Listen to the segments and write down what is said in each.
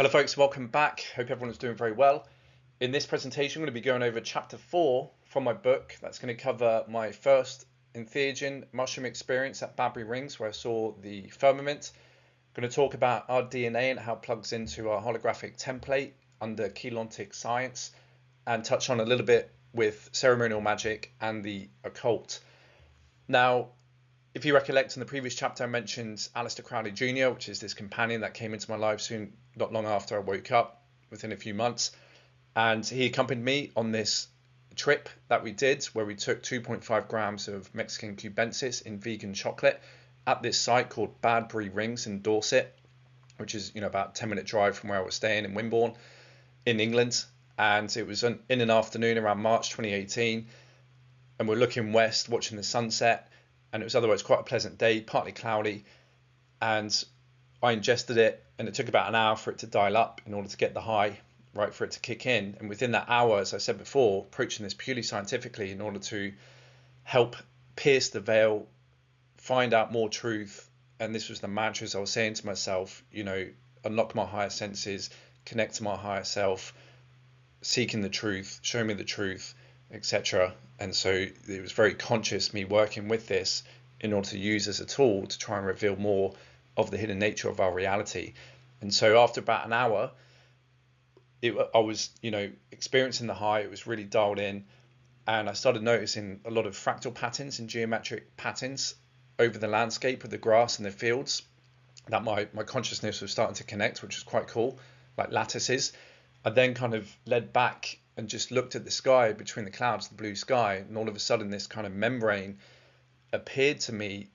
Hello folks, welcome back. Hope everyone is doing very well. In this presentation, I'm going to be going over chapter 4 from my book. That's going to cover my first entheogen mushroom experience at Badbury Rings, where I saw the firmament. I'm going to talk about our DNA and how it plugs into our holographic template under Keylontic science, and touch on a little bit with ceremonial magic and the occult. Now, if you recollect, in the previous chapter I mentioned Aleister Crowley Jr., which is this companion that came into my life soon, not long after I woke up, within a few months. And he accompanied me on this trip that we did, where we took 2.5 grams of Mexican cubensis in vegan chocolate at this site called Badbury Rings in Dorset, which is about a 10-minute drive from where I was staying in Wimborne in England. And it was in an afternoon around March 2018, and we're looking west, watching the sunset. And it was otherwise quite a pleasant day, partly cloudy, and I ingested it, and it took about an hour for it to dial up in order to get the high, right, for it to kick in. And within that hour, as I said before, approaching this purely scientifically in order to help pierce the veil, find out more truth. And this was the mantras I was saying to myself, unlock my higher senses, connect to my higher self, seeking the truth, show me the truth, etc. And so it was very conscious, me working with this in order to use as a tool to try and reveal more of the hidden nature of our reality. And so after about an hour, I was, experiencing the high. It was really dialed in, and I started noticing a lot of fractal patterns and geometric patterns over the landscape of the grass and the fields that my consciousness was starting to connect, which was quite cool, like lattices. I then kind of led back and just looked at the sky between the clouds, the blue sky, and all of a sudden this kind of membrane appeared to me,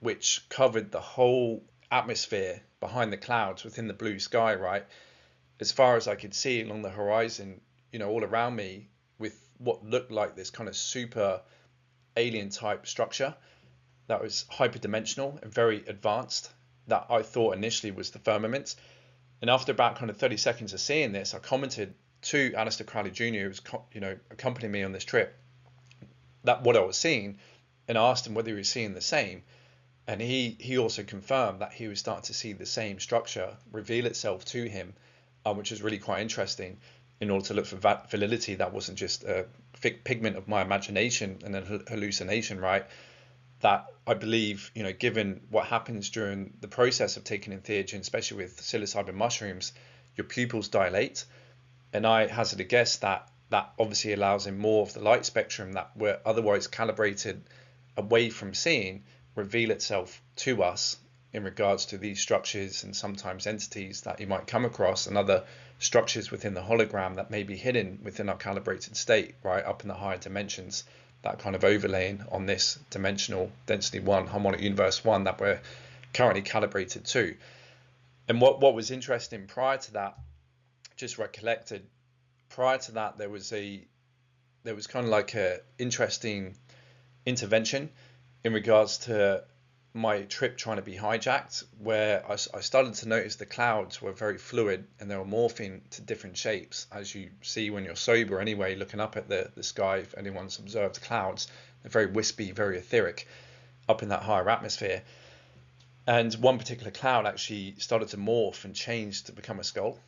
which covered the whole atmosphere behind the clouds within the blue sky, right? As far as I could see along the horizon, all around me, with what looked like this kind of super alien type structure that was hyperdimensional and very advanced, that I thought initially was the firmament. And after about kind of 30 seconds of seeing this, I commented to Aleister Crowley Jr., who was, accompanying me on this trip, that what I was seeing, and I asked him whether he was seeing the same. And he also confirmed that he was starting to see the same structure reveal itself to him, which was really quite interesting, in order to look for validity that wasn't just a pigment of my imagination and a hallucination, right? That I believe, given what happens during the process of taking entheogen, especially with psilocybin mushrooms, your pupils dilate. And I hazard a guess that obviously allows in more of the light spectrum that we're otherwise calibrated away from seeing reveal itself to us in regards to these structures and sometimes entities that you might come across, and other structures within the hologram that may be hidden within our calibrated state, right up in the higher dimensions, that kind of overlaying on this dimensional density 1, harmonic universe 1 that we're currently calibrated to. And what was interesting prior to that, just recollected, prior to that there was kind of like a interesting intervention in regards to my trip trying to be hijacked, where I started to notice the clouds were very fluid and they were morphing to different shapes, as you see when you're sober anyway, looking up at the sky. If anyone's observed clouds, they're very wispy, very etheric up in that higher atmosphere. And one particular cloud actually started to morph and change to become a skull.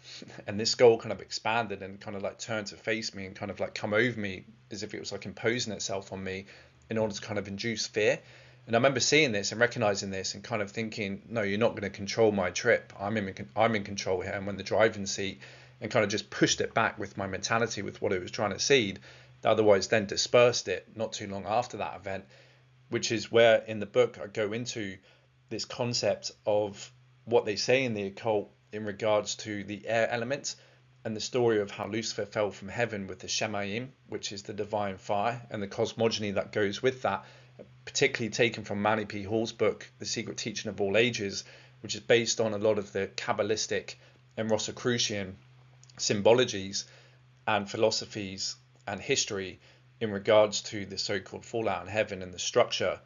And this skull kind of expanded and kind of like turned to face me and kind of like come over me as if it was like imposing itself on me in order to kind of induce fear. And I remember seeing this and recognizing this and kind of thinking, no, you're not going to control my trip. I'm in control here. I'm in the driving seat, and kind of just pushed it back with my mentality, with what it was trying to seed. That otherwise then dispersed it not too long after that event, which is where in the book I go into this concept of what they say in the occult in regards to the air element, and the story of how Lucifer fell from heaven with the Shemayim, which is the divine fire, and the cosmogeny that goes with that, particularly taken from Manny P. Hall's book, The Secret Teaching of All Ages, which is based on a lot of the Kabbalistic and Rosicrucian symbologies and philosophies and history in regards to the so-called fallout in heaven and the structure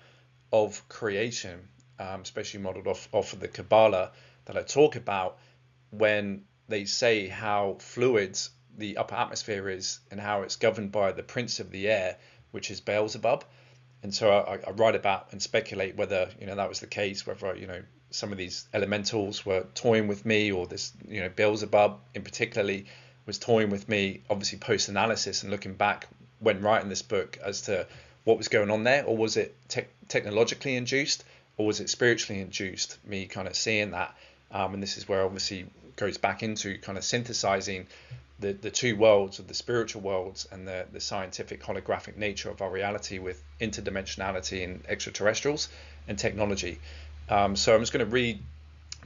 of creation, especially modeled off of the Kabbalah that I talk about, when they say how fluid the upper atmosphere is and how it's governed by the prince of the air, which is Beelzebub. And so I write about and speculate whether that was the case, whether some of these elementals were toying with me, or this, Beelzebub in particularly was toying with me, obviously post-analysis and looking back when writing this book as to what was going on there, or was it technologically induced, or was it spiritually induced, me kind of seeing that. And this is where obviously goes back into kind of synthesizing the two worlds of the spiritual worlds and the scientific holographic nature of our reality with interdimensionality and extraterrestrials and technology. So I'm just going to read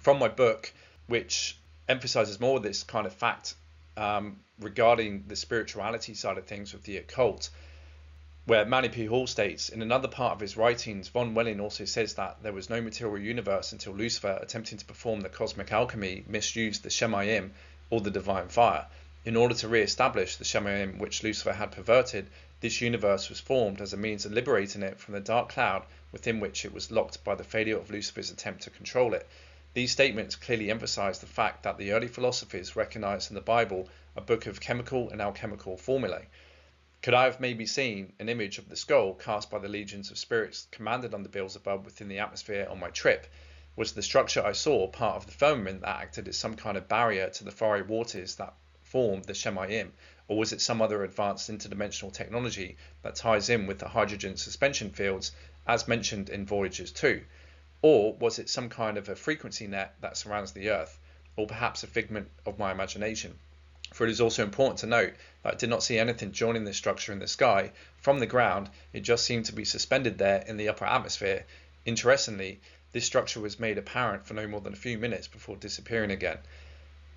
from my book, which emphasizes more of this kind of fact regarding the spirituality side of things with the occult, where Manny P. Hall states, in another part of his writings, von Welling also says that there was no material universe until Lucifer, attempting to perform the cosmic alchemy, misused the Shemayim, or the divine fire. In order to re-establish the Shemayim which Lucifer had perverted, this universe was formed as a means of liberating it from the dark cloud within which it was locked by the failure of Lucifer's attempt to control it. These statements clearly emphasize the fact that the early philosophers recognized in the Bible a book of chemical and alchemical formulae. Could I have maybe seen an image of the skull cast by the legions of spirits commanded under Beelzebub within the atmosphere on my trip? Was the structure I saw part of the firmament that acted as some kind of barrier to the fiery waters that formed the Shemayim, or was it some other advanced interdimensional technology that ties in with the hydrogen suspension fields as mentioned in Voyagers 2? Or was it some kind of a frequency net that surrounds the Earth, or perhaps a figment of my imagination? For it is also important to note that I did not see anything joining this structure in the sky. From the ground, it just seemed to be suspended there in the upper atmosphere. Interestingly, this structure was made apparent for no more than a few minutes before disappearing again.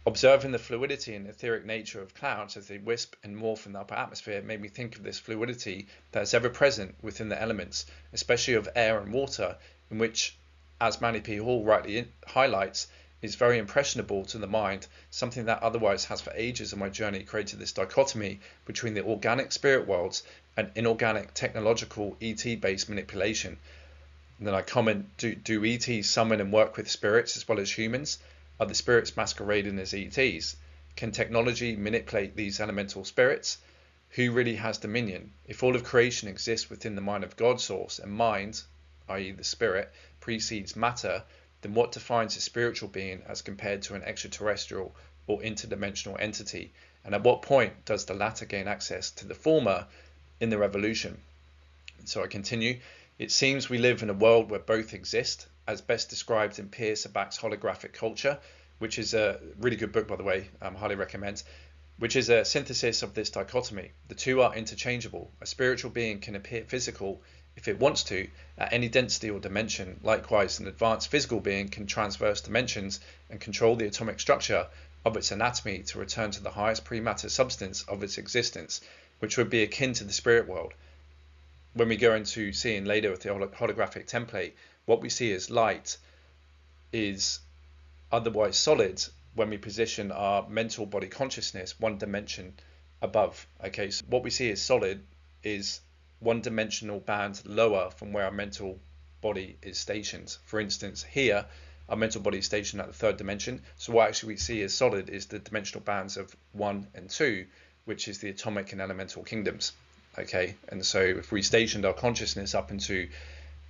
Observing the fluidity and etheric nature of clouds as they wisp and morph in the upper atmosphere made me think of this fluidity that is ever present within the elements, especially of air and water, in which, as Manny P. Hall rightly highlights, is very impressionable to the mind, something that otherwise has for ages on my journey created this dichotomy between the organic spirit worlds and inorganic technological ET-based manipulation. And then I comment, do ETs summon and work with spirits as well as humans? Are the spirits masquerading as ETs? Can technology manipulate these elemental spirits? Who really has dominion? If all of creation exists within the mind of God source and mind, i.e. the spirit, precedes matter, then what defines a spiritual being as compared to an extraterrestrial or interdimensional entity? And at what point does the latter gain access to the former in the revolution? So I continue. It seems we live in a world where both exist, as best described in Pierre Sabac's Holographic Culture, which is a really good book, by the way, highly recommend, which is a synthesis of this dichotomy. The two are interchangeable. A spiritual being can appear physical if it wants to, at any density or dimension. Likewise, an advanced physical being can transverse dimensions and control the atomic structure of its anatomy to return to the highest pre-matter substance of its existence, which would be akin to the spirit world. When we go into seeing later with the holographic template, what we see as light is otherwise solid when we position our mental body consciousness one dimension above. Okay, so what we see as solid is one dimensional band lower from where our mental body is stationed. For instance, here our mental body is stationed at the third dimension, so what actually we see as solid is the dimensional bands of 1 and 2, which is the atomic and elemental kingdoms. Okay, and so if we stationed our consciousness up into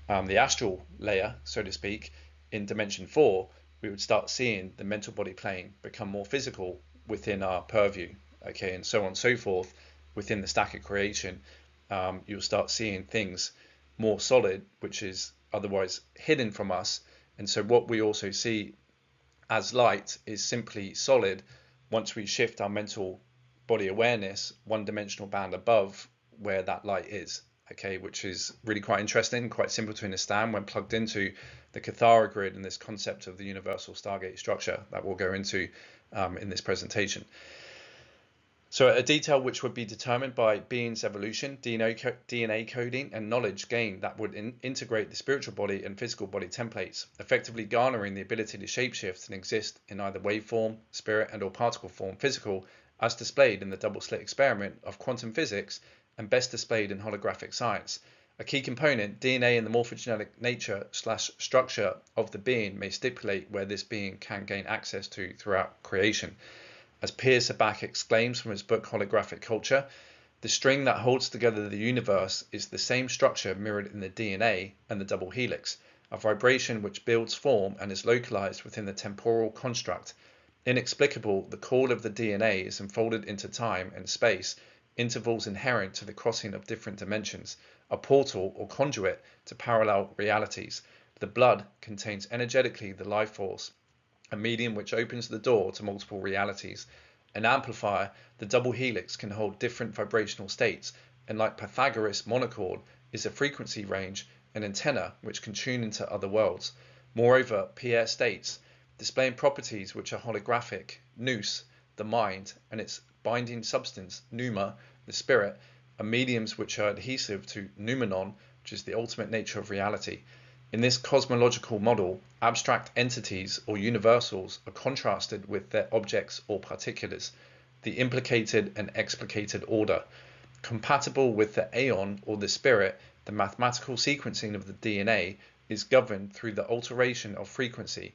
the astral layer, so to speak, in dimension 4, we would start seeing the mental body plane become more physical within our purview. Okay, and so on and so forth. Within the stack of creation, you'll start seeing things more solid, which is otherwise hidden from us. And so what we also see as light is simply solid once we shift our mental body awareness one dimensional band above where that light is. Okay, which is really quite interesting, quite simple to understand when plugged into the Cathara grid and this concept of the universal Stargate structure that we'll go into in this presentation. So a detail which would be determined by being's evolution, DNA coding, and knowledge gained that would integrate the spiritual body and physical body templates, effectively garnering the ability to shapeshift and exist in either waveform, spirit, and or particle form physical, as displayed in the double-slit experiment of quantum physics and best displayed in holographic science. A key component, DNA and the morphogenetic nature/structure of the being may stipulate where this being can gain access to throughout creation. As Pierre Sabac exclaims from his book Holographic Culture, the string that holds together the universe is the same structure mirrored in the DNA and the double helix. a vibration which builds form and is localized within the temporal construct. Inexplicable, the core of the DNA is unfolded into time and space, intervals inherent to the crossing of different dimensions, a portal or conduit to parallel realities. The blood contains energetically the life force, a medium which opens the door to multiple realities. An amplifier, the double helix, can hold different vibrational states, and like Pythagoras' monochord, is a frequency range, an antenna which can tune into other worlds. Moreover, Pierre states, displaying properties which are holographic, nous, the mind, and its binding substance, pneuma, the spirit, are mediums which are adhesive to noumenon, which is the ultimate nature of reality. In this cosmological model, abstract entities or universals are contrasted with their objects or particulars, the implicated and explicated order. Compatible with the aeon or the spirit, the mathematical sequencing of the DNA is governed through the alteration of frequency.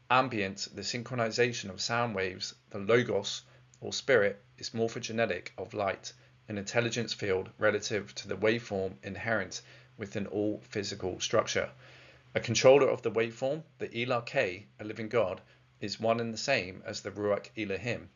Ambient, the synchronization of sound waves, the logos or spirit is morphogenetic of light, an intelligence field relative to the waveform inherent within all physical structure. A controller of the waveform, the Elah K, a living God, is one and the same as the Ruach Elohim,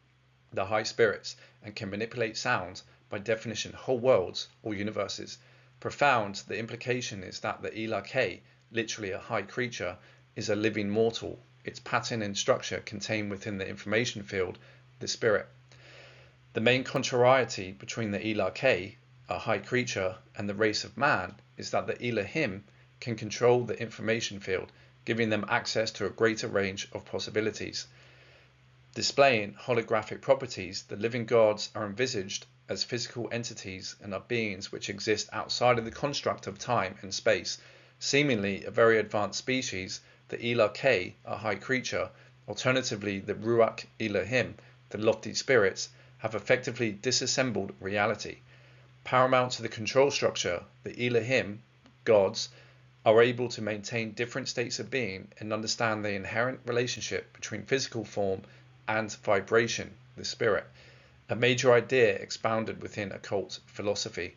the high spirits, and can manipulate sound, by definition whole worlds or universes. Profound, the implication is that the Elah K, literally a high creature, is a living mortal, its pattern and structure contained within the information field, the spirit. The main contrariety between the Elah K, a high creature, and the race of man is that the Elohim can control the information field, giving them access to a greater range of possibilities. Displaying holographic properties, the living gods are envisaged as physical entities and are beings which exist outside of the construct of time and space. Seemingly a very advanced species, the Elah K, a high creature, alternatively the Ruach Elohim, the lofty spirits, have effectively disassembled reality. Paramount to the control structure, the Elohim, gods, are able to maintain different states of being and understand the inherent relationship between physical form and vibration, the spirit, a major idea expounded within occult philosophy.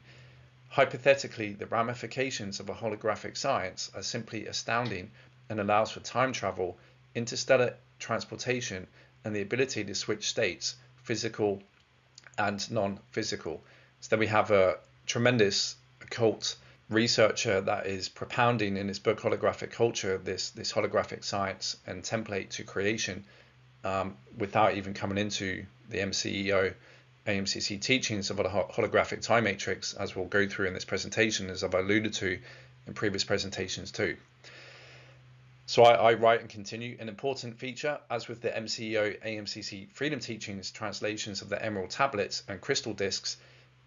Hypothetically, the ramifications of a holographic science are simply astounding and allows for time travel, interstellar transportation, and the ability to switch states, physical and non-physical. So then we have a tremendous occult researcher that is propounding in his book Holographic Culture this holographic science and template to creation, without even coming into the MCEO AMCC teachings of a holographic time matrix, as we'll go through in this presentation, as I've alluded to in previous presentations too. So I write and continue. An important feature, as with the MCEO AMCC Freedom Teachings translations of the Emerald Tablets and Crystal Discs,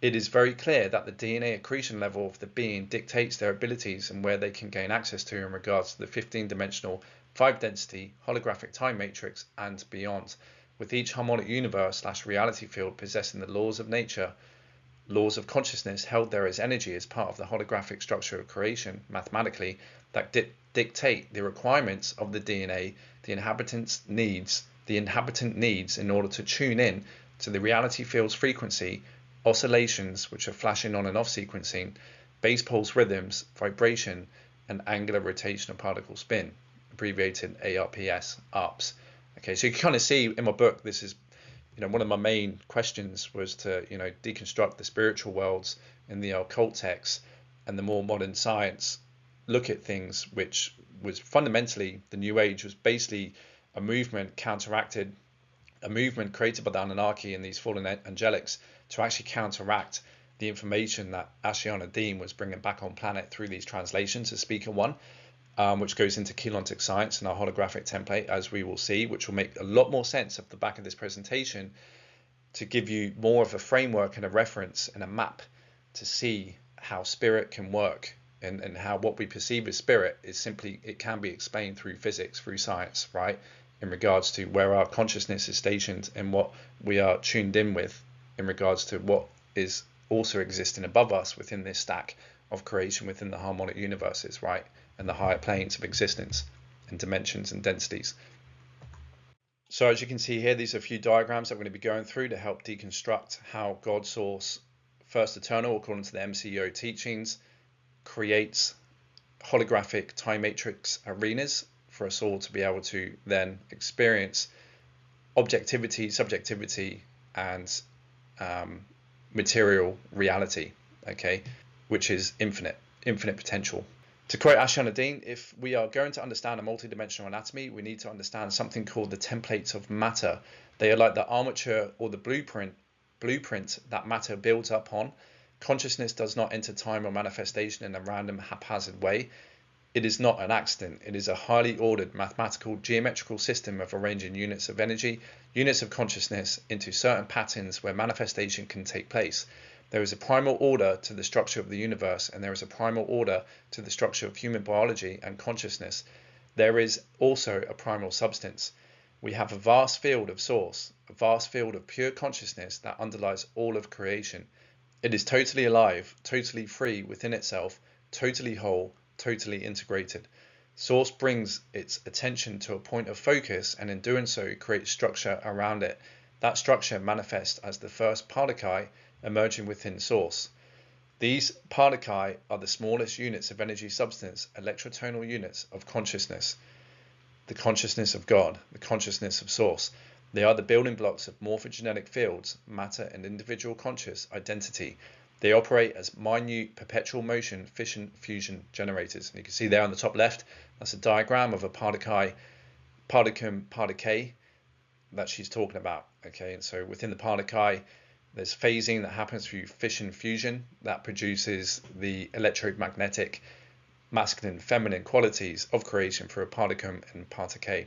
it is very clear that the DNA accretion level of the being dictates their abilities and where they can gain access to in regards to the 15-dimensional 5-density holographic time matrix and beyond, with each harmonic universe / reality field possessing the laws of nature, laws of consciousness held there as energy as part of the holographic structure of creation mathematically that dictate the requirements of the DNA the inhabitant needs in order to tune in to the reality field's frequency, oscillations which are flashing on and off sequencing, base pulse rhythms, vibration, and angular rotational particle spin, abbreviated ARPS. Okay, so you can kind of see in my book, this is, one of my main questions was to, deconstruct the spiritual worlds in the occult texts and the more modern science look at things, which was fundamentally the New Age was basically a movement created by the Anunnaki and these fallen angelics to actually counteract the information that Ashiana Dean was bringing back on planet through these translations as Speaker One, which goes into Keylontic science and our holographic template, as we will see, which will make a lot more sense at the back of this presentation to give you more of a framework and a reference and a map to see how spirit can work and how what we perceive as spirit is simply, it can be explained through physics, through science, right? In regards to where our consciousness is stationed and what we are tuned in with in regards to what is also existing above us within this stack of creation within the harmonic universes, right? And the higher planes of existence and dimensions and densities. So as you can see here, these are a few diagrams that we're going to be going through to help deconstruct how God Source, First Eternal, according to the MCEO teachings, creates holographic time matrix arenas for us all to be able to then experience objectivity, subjectivity, and material reality, okay, which is infinite potential. To quote Ashanadean, if we are going to understand a multidimensional anatomy, we need to understand something called the templates of matter. They are like the armature or the blueprint that matter builds up on. Consciousness does not enter time or manifestation in a random, haphazard way. It is not an accident. It is a highly ordered mathematical geometrical system of arranging units of energy, units of consciousness into certain patterns where manifestation can take place. There is a primal order to the structure of the universe, and there is a primal order to the structure of human biology and consciousness. There is also a primal substance. We have a vast field of source, a vast field of pure consciousness that underlies all of creation. It is totally alive, totally free within itself, totally whole, totally integrated. Source brings its attention to a point of focus, and in doing so creates structure around it. That structure manifests as the first particle emerging within Source. These particle are the smallest units of energy substance, electrotonal units of consciousness, the consciousness of God, the consciousness of Source. They are the building blocks of morphogenetic fields, matter, and individual conscious identity. They operate as minute perpetual motion fission fusion generators. And you can see there on the top left, that's a diagram of a particum that she's talking about. Okay, and so within the particle, there's phasing that happens through fission fusion that produces the electromagnetic masculine feminine qualities of creation for a particum and particle.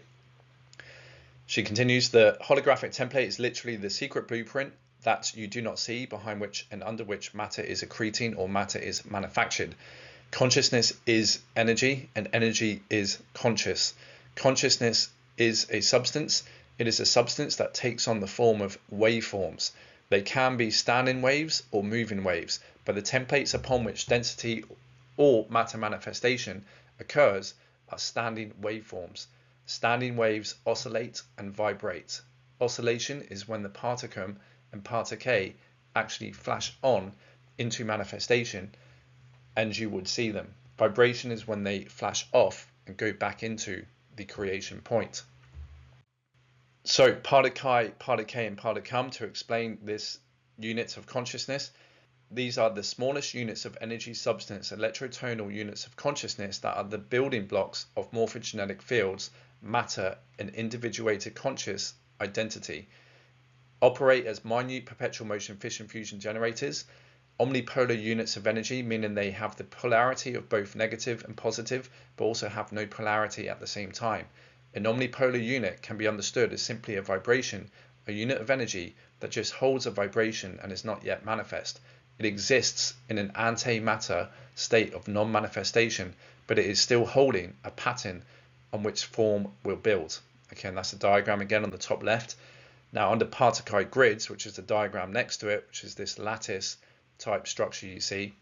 She continues, the holographic template is literally the secret blueprint that you do not see, behind which and under which matter is accreting or matter is manufactured. Consciousness is energy, and energy is conscious. Consciousness is a substance. It is a substance that takes on the form of waveforms. They can be standing waves or moving waves, but the templates upon which density or matter manifestation occurs are standing waveforms. Standing waves oscillate and vibrate. Oscillation is when the particum and particle actually flash on into manifestation and you would see them. Vibration is when they flash off and go back into the creation point. So particle, and particum, to explain this units of consciousness, these are the smallest units of energy substance, electrotonal units of consciousness that are the building blocks of morphogenetic fields, matter, and individuated conscious identity. Operate as minute perpetual motion fission fusion generators, omnipolar units of energy, meaning they have the polarity of both negative and positive, but also have no polarity at the same time. An omnipolar unit can be understood as simply a vibration, a unit of energy that just holds a vibration and is not yet manifest. It exists in an antimatter state of non-manifestation, but it is still holding a pattern on which form will build. Okay, and that's a diagram again on the top left. Now under particle grids, which is the diagram next to it, which is this lattice type structure you see,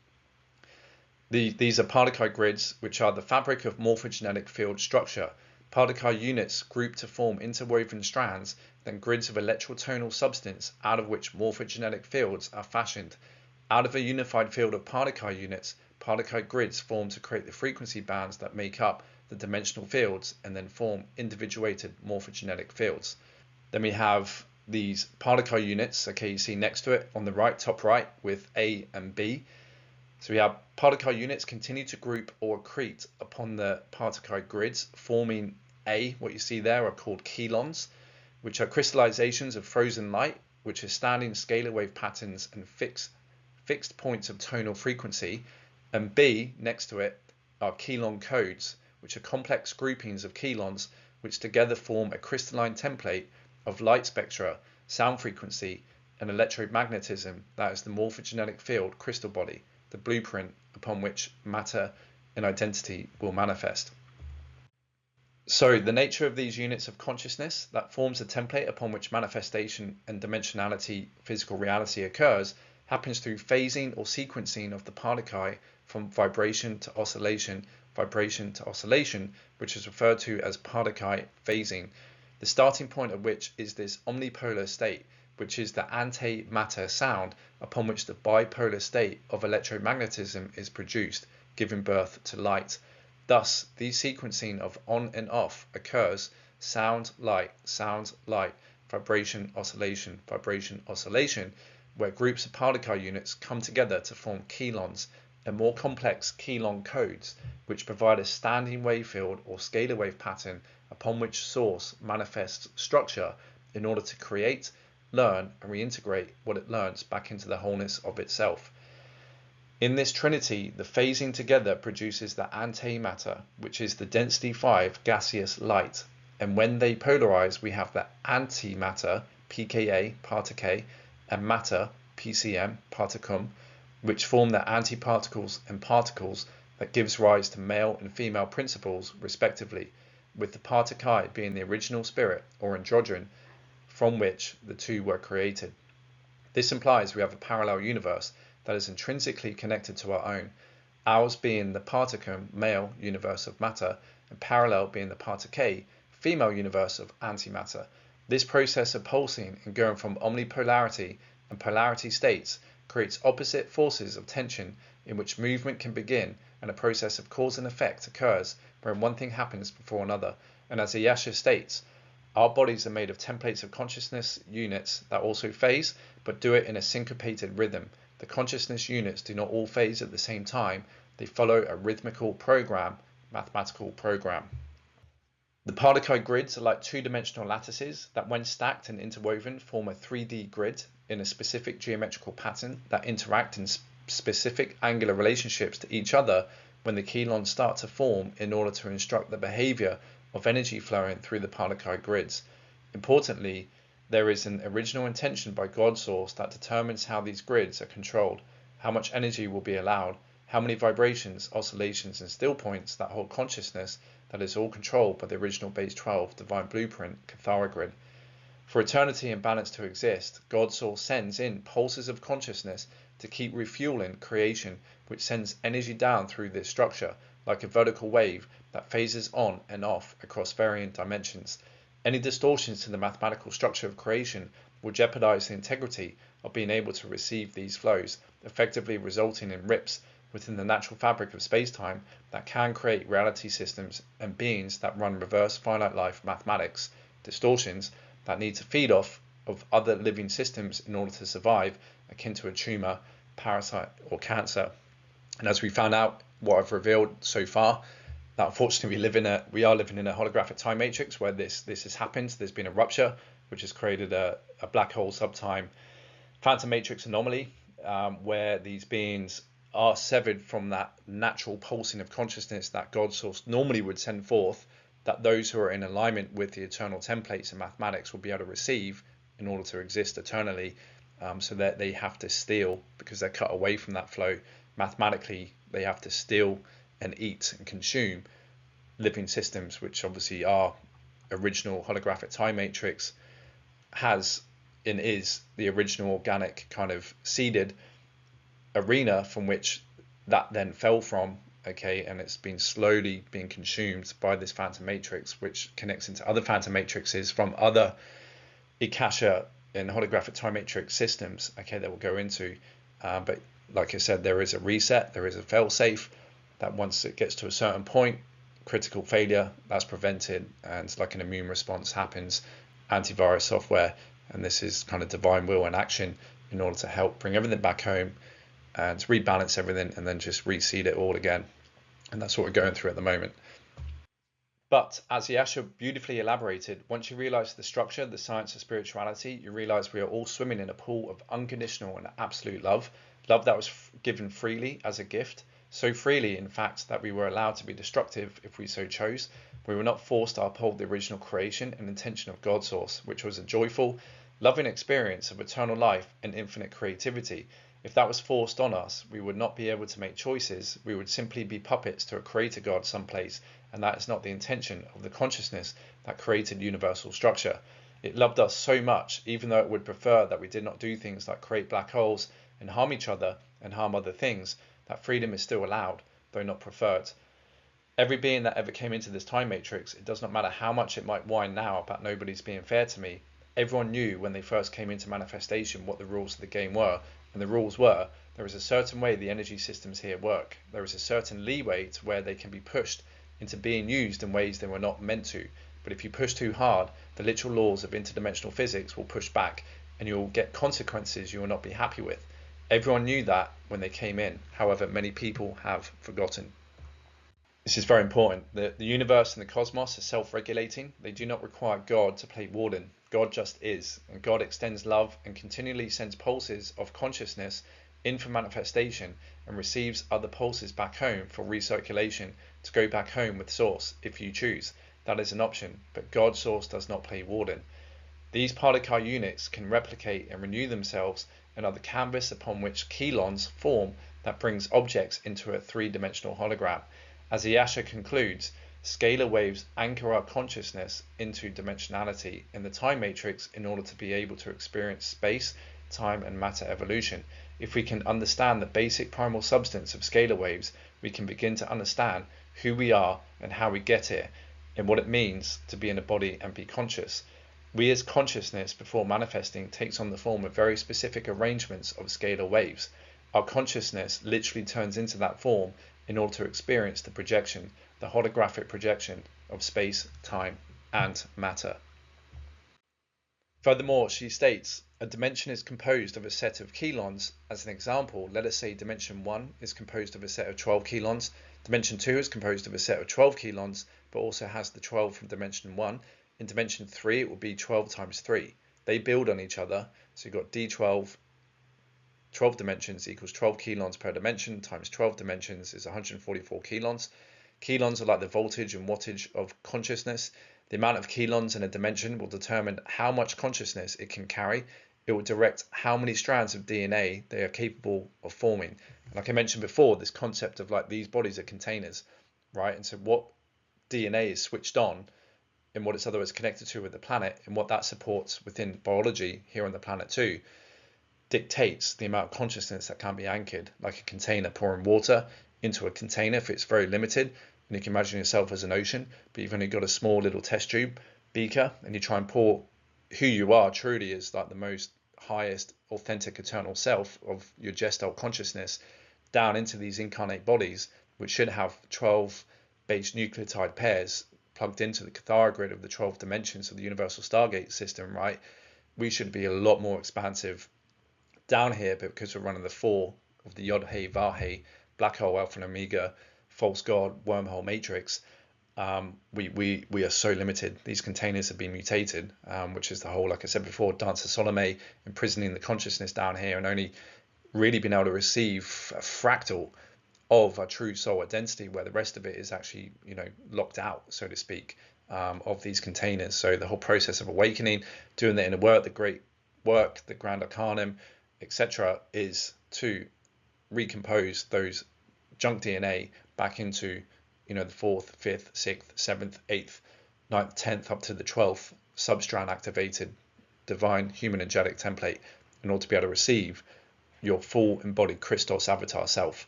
these are particle grids, which are the fabric of morphogenetic field structure. Particle units group to form interwoven strands, then grids of electrotonal substance out of which morphogenetic fields are fashioned. Out of a unified field of particle units, particle grids form to create the frequency bands that make up the dimensional fields and then form individuated morphogenetic fields. Then we have these particle units, okay, you see next to it on the right, top right, with A and B. So we have particle units continue to group or accrete upon the particle grids, forming A. What you see there are called chelons, which are crystallizations of frozen light, which are standing scalar wave patterns and fixed points of tonal frequency. And B, next to it, are chelon codes, which are complex groupings of chelons, which together form a crystalline template of light spectra, sound frequency, and electromagnetism that is the morphogenetic field crystal body, the blueprint upon which matter and identity will manifest. So the nature of these units of consciousness that forms the template upon which manifestation and dimensionality, physical reality occurs, happens through phasing or sequencing of the particle from vibration to oscillation, which is referred to as particle phasing, the starting point of which is this omnipolar state, which is the antimatter sound upon which the bipolar state of electromagnetism is produced, giving birth to light. Thus, the sequencing of on and off occurs sound, light, vibration, oscillation, where groups of particle units come together to form chelons and more complex chelon codes, which provide a standing wave field or scalar wave pattern upon which source manifests structure in order to create, learn, and reintegrate what it learns back into the wholeness of itself. In this trinity, the phasing together produces the antimatter, which is the density 5 gaseous light, and when they polarize, we have the antimatter, pKa, part K, and matter, PCM, particum, which form the antiparticles and particles that gives rise to male and female principles, respectively, with the part Chi being the original spirit, or androgen, from which the two were created. This implies we have a parallel universe that is intrinsically connected to our own, ours being the particum, male universe of matter, and parallel being the part K, female universe of antimatter. This process of pulsing and going from omnipolarity and polarity states creates opposite forces of tension in which movement can begin and a process of cause and effect occurs wherein one thing happens before another. And as Ayasha states, our bodies are made of templates of consciousness units that also phase, but do it in a syncopated rhythm. The consciousness units do not all phase at the same time. They follow a rhythmical program, mathematical program. The particle grids are like two-dimensional lattices that, when stacked and interwoven, form a 3D grid in a specific geometrical pattern that interact in specific angular relationships to each other when the chelons start to form in order to instruct the behavior of energy flowing through the particle grids. Importantly, there is an original intention by God Source that determines how these grids are controlled, how much energy will be allowed, how many vibrations, oscillations, and still points that hold consciousness. That is all controlled by the original base 12 divine blueprint Kathara grid. For eternity and balance to exist, God Source sends in pulses of consciousness to keep refueling creation, which sends energy down through this structure like a vertical wave that phases on and off across varying dimensions. Any distortions to the mathematical structure of creation will jeopardize the integrity of being able to receive these flows, effectively resulting in rips within the natural fabric of space-time that can create reality systems and beings that run reverse finite life mathematics, distortions that need to feed off of other living systems in order to survive, akin to a tumor, parasite, or cancer. And as we found out, what I've revealed so far, that unfortunately we are living in a holographic time matrix where this has happened. There's been a rupture, which has created a black hole subtime phantom matrix anomaly, where these beings are severed from that natural pulsing of consciousness that God Source normally would send forth, that those who are in alignment with the eternal templates and mathematics will be able to receive in order to exist eternally, so that they have to steal, because they're cut away from that flow. Mathematically, they have to steal and eat and consume living systems, which obviously our original holographic time matrix has and is the original organic kind of seeded arena from which that then fell from, okay, and it's been slowly being consumed by this phantom matrix, which connects into other phantom matrices from other Akasha and holographic time matrix systems, okay, that we'll go into. But like I said, there is a reset, there is a fail safe that once it gets to a certain point, critical failure, that's prevented, and like an immune response happens, antivirus software, and this is kind of divine will in action in order to help bring everything back home and rebalance everything and then just reseed it all again. And that's what we're going through at the moment. But as Yasha beautifully elaborated, once you realize the structure, the science of spirituality, you realize we are all swimming in a pool of unconditional and absolute love that was given freely as a gift, so freely in fact that we were allowed to be destructive if we so chose. We were not forced to uphold the original creation and intention of God Source, which was a joyful, loving experience of eternal life and infinite creativity. If that was forced on us, we would not be able to make choices. We would simply be puppets to a creator God someplace, and that is not the intention of the consciousness that created universal structure. It loved us so much, even though it would prefer that we did not do things like create black holes and harm each other and harm other things, that freedom is still allowed, though not preferred. Every being that ever came into this time matrix, it does not matter how much it might whine now about nobody's being fair to me. Everyone knew when they first came into manifestation what the rules of the game were, and the rules were, there is a certain way the energy systems here work. There is a certain leeway to where they can be pushed into being used in ways they were not meant to. But if you push too hard, the literal laws of interdimensional physics will push back, and you'll get consequences you will not be happy with. Everyone knew that when they came in. However, many people have forgotten. This is very important. The universe and the cosmos are self-regulating. They do not require God to play warden. God just is. And God extends love and continually sends pulses of consciousness in for manifestation and receives other pulses back home for recirculation to go back home with Source if you choose. That is an option, but God Source does not play warden. These particle units can replicate and renew themselves and are the canvas upon which chelons form that brings objects into a three-dimensional hologram. As Ayasha concludes, scalar waves anchor our consciousness into dimensionality in the time matrix in order to be able to experience space, time, and matter evolution. If we can understand the basic primal substance of scalar waves, we can begin to understand who we are and how we get here, and what it means to be in a body and be conscious. We as consciousness before manifesting takes on the form of very specific arrangements of scalar waves. Our consciousness literally turns into that form in order to experience the projection, the holographic projection of space, time, and matter. Furthermore, she states, a dimension is composed of a set of chelons. As an example, let us say dimension 1 is composed of a set of 12 chelons, dimension 2 is composed of a set of 12 chelons, but also has the 12 from dimension 1. In dimension 3, it will be 12 times 3. They build on each other, so you've got D12, 12 dimensions equals 12 chelons per dimension times 12 dimensions is 144 chelons. Chelons are like the voltage and wattage of consciousness. The amount of chelons in a dimension will determine how much consciousness it can carry. It will direct how many strands of DNA they are capable of forming. And like I mentioned before, this concept of like these bodies are containers, right? And so what DNA is switched on and what it's otherwise connected to with the planet and what that supports within biology here on the planet too, dictates the amount of consciousness that can be anchored, like a container pouring water into a container if it's very limited. And you can imagine yourself as an ocean, but you've only got a small little test tube beaker, and you try and pour who you are truly as like the most highest, authentic, eternal self of your gestalt consciousness down into these incarnate bodies, which should have 12 base nucleotide pairs plugged into the Cathara grid of the 12 dimensions of the universal Stargate system, right? We should be a lot more expansive down here, but because we're running the 4 of the Yod Hey Vahe, black hole, alpha and omega, false god, wormhole matrix, we are so limited. These containers have been mutated, which is the whole, like I said before, Dance of Salome, imprisoning the consciousness down here and only really being able to receive a fractal of our true soul identity, where the rest of it is actually, you know, locked out, so to speak, of these containers. So the whole process of awakening, doing the inner work, the great work, the Grand Arcanum, etc., is to recompose those junk DNA back into, you know, the 4th, 5th, 6th, 7th, 8th, 9th, 10th, up to the 12th substrand activated divine human energetic template in order to be able to receive your full embodied Christos avatar self,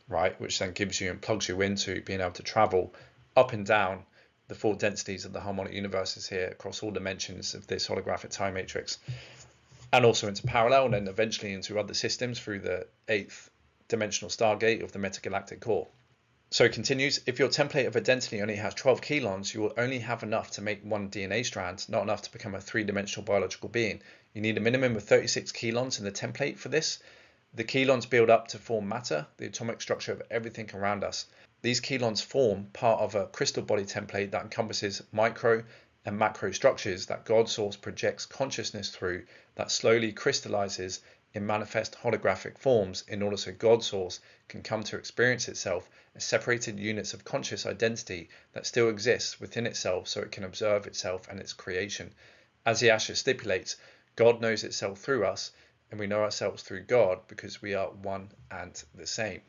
right? Which then gives you and plugs you into being able to travel up and down the 4 densities of the harmonic universes here across all dimensions of this holographic time matrix, and also into parallel and then eventually into other systems through the 8th dimensional stargate of the metagalactic core. So it continues, if your template of identity only has 12 chelons, you will only have enough to make 1 DNA strand, not enough to become a 3-dimensional biological being. You need a minimum of 36 chelons in the template for this. The chelons build up to form matter, the atomic structure of everything around us. These chelons form part of a crystal body template that encompasses micro and macro structures that God Source projects consciousness through, that slowly crystallizes in manifest holographic forms in order so God Source can come to experience itself as separated units of conscious identity that still exists within itself so it can observe itself and its creation. As the Asha stipulates, God knows itself through us, and we know ourselves through God because we are one and the same.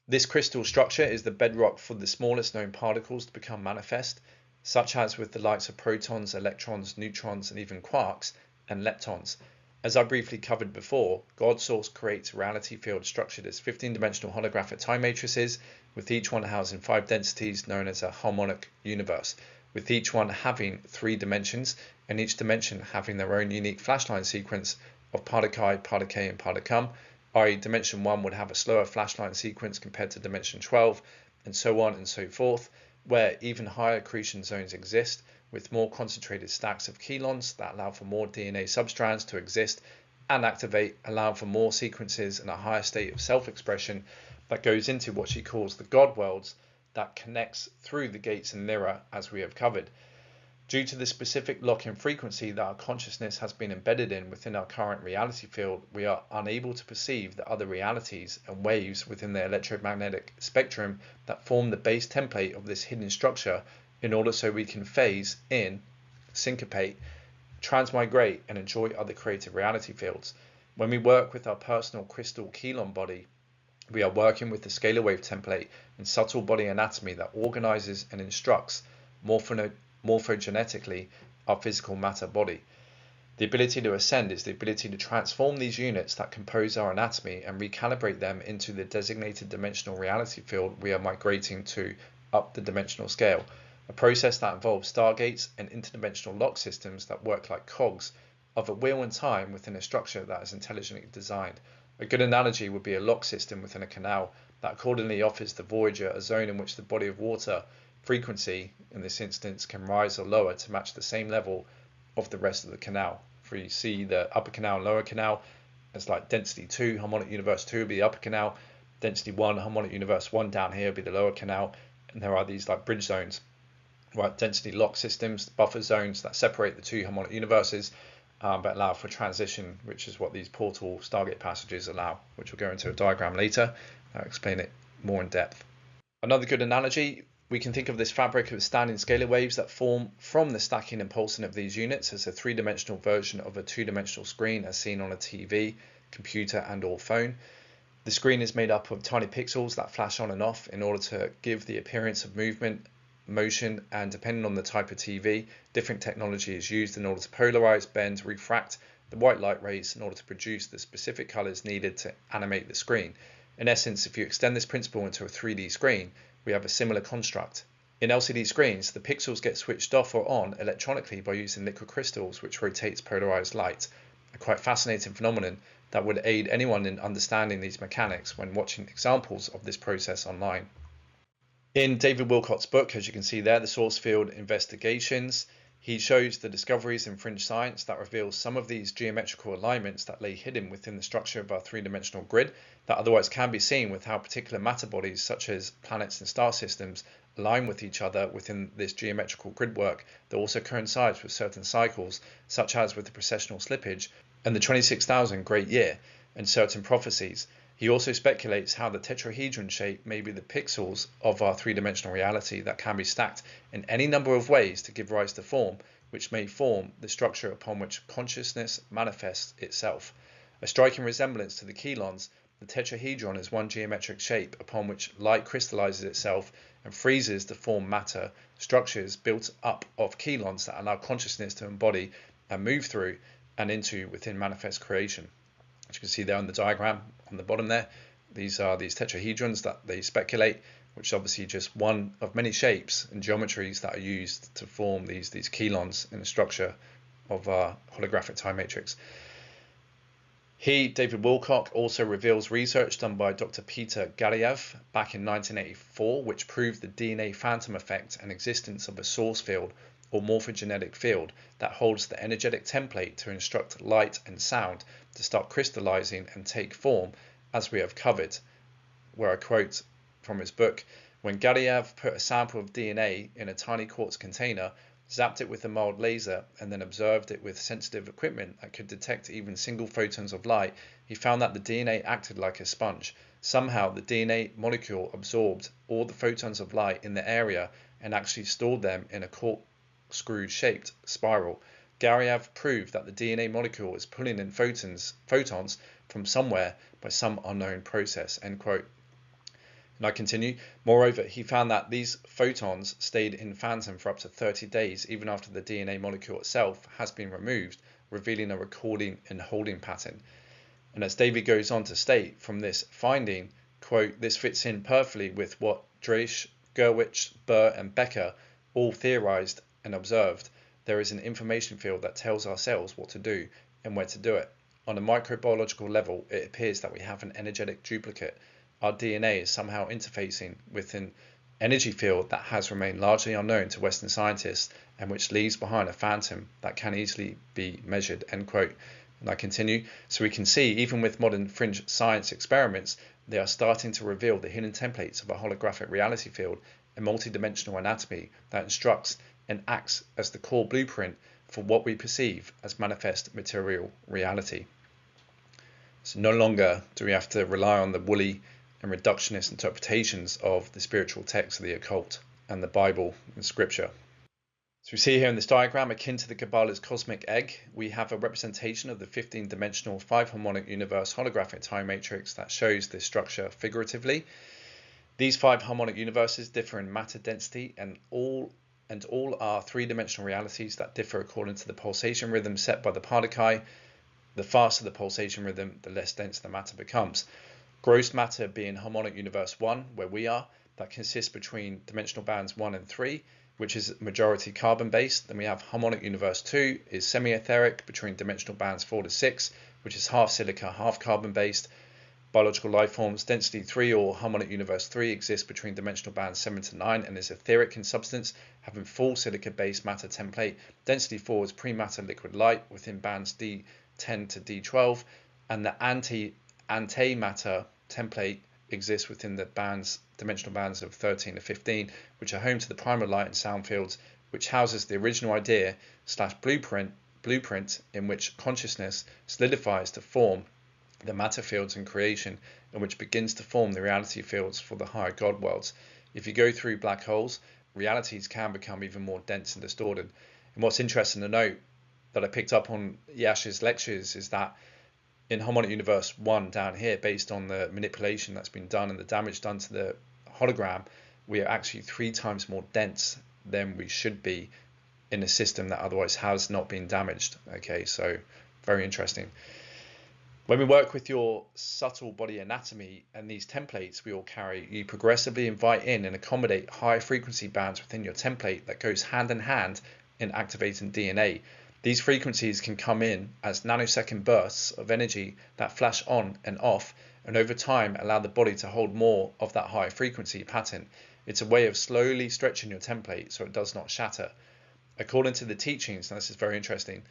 This crystal structure is the bedrock for the smallest known particles to become manifest, such as with the likes of protons, electrons, neutrons, and even quarks and leptons. As I briefly covered before, God Source creates a reality field structured as 15-dimensional holographic time matrices, with each one housing 5 densities known as a harmonic universe, with each one having 3 dimensions, and each dimension having their own unique flashline sequence of particle, particle, and particum, i.e. dimension 1 would have a slower flashline sequence compared to dimension 12, and so on and so forth. where even higher accretion zones exist, with more concentrated stacks of chelons that allow for more DNA substrands to exist and activate, allowing for more sequences and a higher state of self-expression that goes into what she calls the God worlds that connects through the gates and mirror, as we have covered. Due to the specific lock-in frequency that our consciousness has been embedded in within our current reality field, we are unable to perceive the other realities and waves within the electromagnetic spectrum that form the base template of this hidden structure, in order so we can phase in, syncopate, transmigrate, and enjoy other creative reality fields. When we work with our personal crystal chelon body, we are working with the scalar wave template and subtle body anatomy that organizes and instructs morphogenetically our physical matter body. The ability to ascend is the ability to transform these units that compose our anatomy and recalibrate them into the designated dimensional reality field we are migrating to up the dimensional scale, a process that involves stargates and interdimensional lock systems that work like cogs of a wheel and time within a structure that is intelligently designed. A good analogy would be a lock system within a canal that accordingly offers the voyager a zone in which the body of water frequency, in this instance, can rise or lower to match the same level of the rest of the canal. For you see the upper canal and lower canal, it's like density 2, harmonic universe 2 would be the upper canal, density 1, harmonic universe 1 down here would be the lower canal, and there are these like bridge zones, right? Density lock systems, buffer zones that separate the two harmonic universes, but allow for transition, which is what these portal stargate passages allow, which we'll go into a diagram later. I'll explain it more in depth. Another good analogy, we can think of this fabric of standing scalar waves that form from the stacking and pulsing of these units as a three-dimensional version of a two-dimensional screen as seen on a TV, computer and or phone. The screen is made up of tiny pixels that flash on and off in order to give the appearance of movement, motion, and depending on the type of TV, different technology is used in order to polarize, bend, refract the white light rays in order to produce the specific colors needed to animate the screen. In essence, if you extend this principle into a 3D screen, we have a similar construct. In LCD screens, the pixels get switched off or on electronically by using liquid crystals, which rotates polarized light, a quite fascinating phenomenon that would aid anyone in understanding these mechanics when watching examples of this process online. In David Wilcott's book, as you can see there, The Source Field Investigations, he shows the discoveries in fringe science that reveal some of these geometrical alignments that lay hidden within the structure of our three-dimensional grid that otherwise can be seen with how particular matter bodies such as planets and star systems align with each other within this geometrical grid work that also coincides with certain cycles, such as with the precessional slippage and the 26,000 great year and certain prophecies. He also speculates how the tetrahedron shape may be the pixels of our three-dimensional reality that can be stacked in any number of ways to give rise to form, which may form the structure upon which consciousness manifests itself. A striking resemblance to the chelons, the tetrahedron is one geometric shape upon which light crystallizes itself and freezes to form matter, structures built up of chelons that allow consciousness to embody and move through and into within manifest creation. As you can see there on the diagram on the bottom there, these are these tetrahedrons that they speculate, which is obviously just one of many shapes and geometries that are used to form these chelons in the structure of our holographic time matrix. David Wilcock, also reveals research done by Dr. Peter Garyaev back in 1984, which proved the DNA phantom effect and existence of a source field or morphogenetic field that holds the energetic template to instruct light and sound to start crystallizing and take form, as we have covered, where I quote from his book, when Garyaev put a sample of DNA in a tiny quartz container, zapped it with a mild laser, and then observed it with sensitive equipment that could detect even single photons of light, he found that the DNA acted like a sponge. Somehow the DNA molecule absorbed all the photons of light in the area and actually stored them in a corkscrew-shaped spiral. Garyaev proved that the DNA molecule is pulling in photons from somewhere by some unknown process, end quote. And I continue, moreover, he found that these photons stayed in phantom for up to 30 days, even after the DNA molecule itself has been removed, revealing a recording and holding pattern. And as David goes on to state, from this finding, quote, this fits in perfectly with what Driesch, Gerwich, Burr and Becker all theorized and observed. There is an information field that tells our cells what to do and where to do it. On a microbiological level, it appears that we have an energetic duplicate. Our DNA is somehow interfacing within energy field that has remained largely unknown to Western scientists and which leaves behind a phantom that can easily be measured, end quote. And I continue. So we can see, even with modern fringe science experiments, they are starting to reveal the hidden templates of a holographic reality field, a multidimensional anatomy that instructs and acts as the core blueprint for what we perceive as manifest material reality. So no longer do we have to rely on the woolly and reductionist interpretations of the spiritual texts of the occult and the Bible and scripture. So we see here in this diagram, akin to the Kabbalah's cosmic egg, we have a representation of the 15-dimensional 5-harmonic universe holographic time matrix that shows this structure figuratively. These 5 harmonic universes differ in matter density and all are 3-dimensional realities that differ according to the pulsation rhythm set by the particuli. The faster the pulsation rhythm, the less dense the matter becomes. Gross matter being harmonic universe 1, where we are, that consists between dimensional bands 1 and 3, which is majority carbon based. Then we have harmonic universe 2 is semi-etheric between dimensional bands 4 to 6, which is half silica, half carbon based. Biological life forms density 3 or harmonic universe 3 exists between dimensional bands 7 to 9 and is etheric in substance, having full silica based matter template. Density 4 is pre-matter liquid light within bands D10 to D12, and the antimatter template exists within the dimensional bands of 13 to 15, which are home to the primal light and sound fields, which houses the original idea / blueprint in which consciousness solidifies to form the matter fields in creation, and which begins to form the reality fields for the higher God worlds. If you go through black holes, realities can become even more dense and distorted. And what's interesting to note that I picked up on Yash's lectures is that in harmonic universe 1 down here, based on the manipulation that's been done and the damage done to the hologram, we are actually 3 times more dense than we should be in a system that otherwise has not been damaged. Okay, so very interesting. When we work with your subtle body anatomy and these templates we all carry, you progressively invite in and accommodate high frequency bands within your template that goes hand in hand in activating DNA. These frequencies can come in as nanosecond bursts of energy that flash on and off, and over time allow the body to hold more of that high frequency pattern. It's a way of slowly stretching your template so it does not shatter. According to the teachings, and this is very interesting,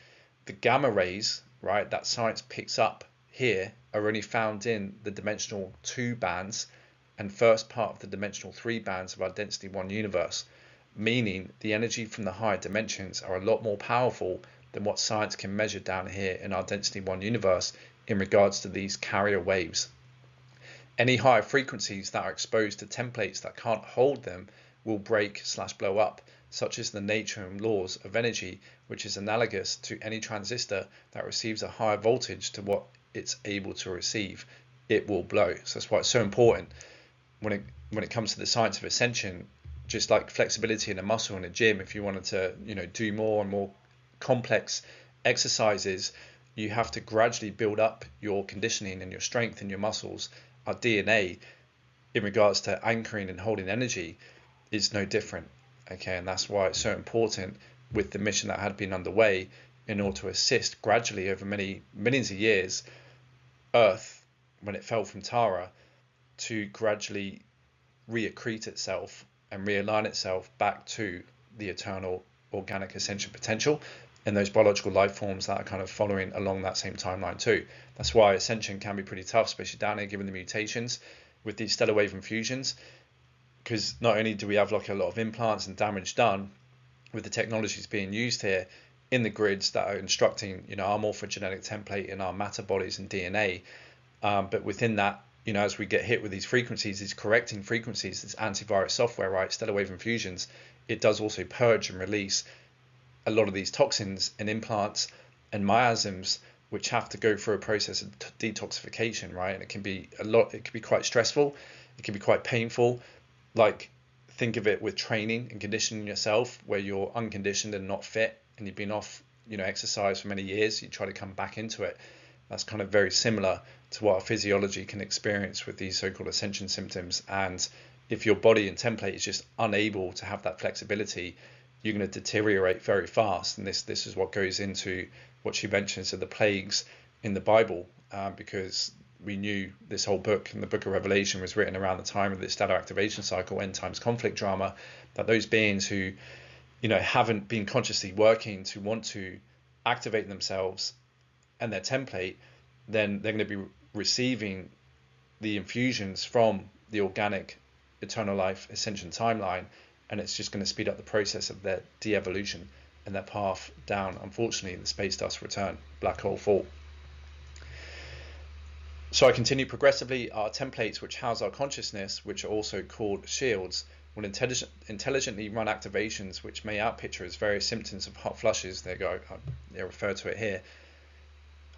the gamma rays, right, that science picks up here are only found in the dimensional 2 bands and first part of the dimensional 3 bands of our density 1 universe, meaning the energy from the higher dimensions are a lot more powerful than what science can measure down here in our density 1 universe in regards to these carrier waves. Any higher frequencies that are exposed to templates that can't hold them will break / blow up, such as the nature and laws of energy, which is analogous to any transistor that receives a higher voltage to what it's able to receive. It will blow. So that's why it's so important when it comes to the science of ascension. Just like flexibility in a muscle in a gym, if you wanted to do more and more complex exercises, you have to gradually build up your conditioning and your strength in your muscles. Our DNA in regards to anchoring and holding energy is no different. Okay, and that's why it's so important with the mission that had been underway in order to assist gradually over many millions of years Earth, when it fell from Tara, to gradually reaccrete itself and realign itself back to the eternal organic ascension potential and those biological life forms that are kind of following along that same timeline too. That's why ascension can be pretty tough, especially down here given the mutations with these stellar wave infusions, because not only do we have like a lot of implants and damage done with the technologies being used here in the grids that are instructing our morphogenetic template in our matter bodies and DNA, but within that, as we get hit with these frequencies, these correcting frequencies, this antivirus software, right, stellar wave infusions, it does also purge and release a lot of these toxins and implants and miasms, which have to go through a process of detoxification, right? And it can be quite stressful, it can be quite painful. Like, think of it with training and conditioning yourself, where you're unconditioned and not fit, and you've been off, exercise for many years, you try to come back into it. That's kind of very similar to what our physiology can experience with these so-called ascension symptoms. And if your body and template is just unable to have that flexibility, you're going to deteriorate very fast. And this is what goes into what she mentions of the plagues in the Bible, because we knew this whole book and the book of Revelation was written around the time of the stellar activation cycle, end times conflict drama, that those beings who, haven't been consciously working to want to activate themselves and their template, then they're going to be receiving the infusions from the organic eternal life ascension timeline, and it's just going to speed up the process of their de-evolution and their path down, unfortunately, the space dust return, black hole fall. So I continue progressively. Our templates, which house our consciousness, which are also called shields, will intelligently run activations which may outpicture as various symptoms of hot flushes. They refer to it here.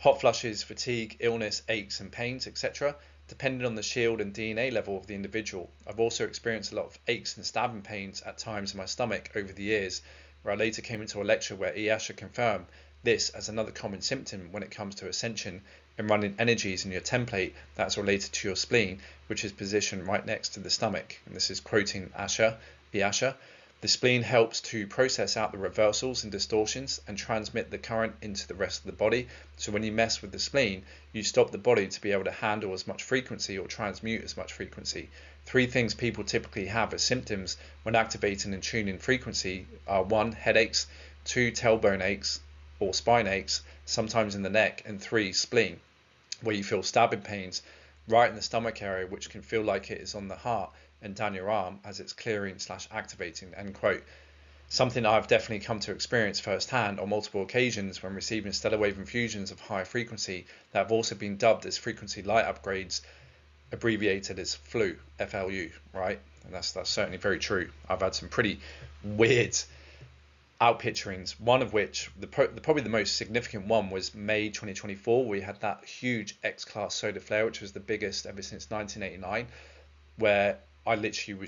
Hot flushes, fatigue, illness, aches and pains, etc., depending on the shield and DNA level of the individual. I've also experienced a lot of aches and stabbing pains at times in my stomach over the years, where I later came into a lecture where Iasha confirmed this as another common symptom when it comes to ascension and running energies in your template that's related to your spleen, which is positioned right next to the stomach. And this is quoting Iasha. The spleen helps to process out the reversals and distortions and transmit the current into the rest of the body. So when you mess with the spleen, you stop the body to be able to handle as much frequency or transmute as much frequency. 3 things people typically have as symptoms when activating and tuning frequency are 1, headaches, 2, tailbone aches or spine aches, sometimes in the neck, and 3, spleen, where you feel stabbing pains right in the stomach area, which can feel like it is on the heart and down your arm as it's clearing/activating, end quote. Something I've definitely come to experience firsthand on multiple occasions when receiving stellar wave infusions of higher frequency that have also been dubbed as frequency light upgrades, abbreviated as FLU, F-L-U, right? And that's certainly very true. I've had some pretty weird outpicturings, one of which, probably the most significant one, was May 2024. We had that huge X-class solar flare, which was the biggest ever since 1989, where I literally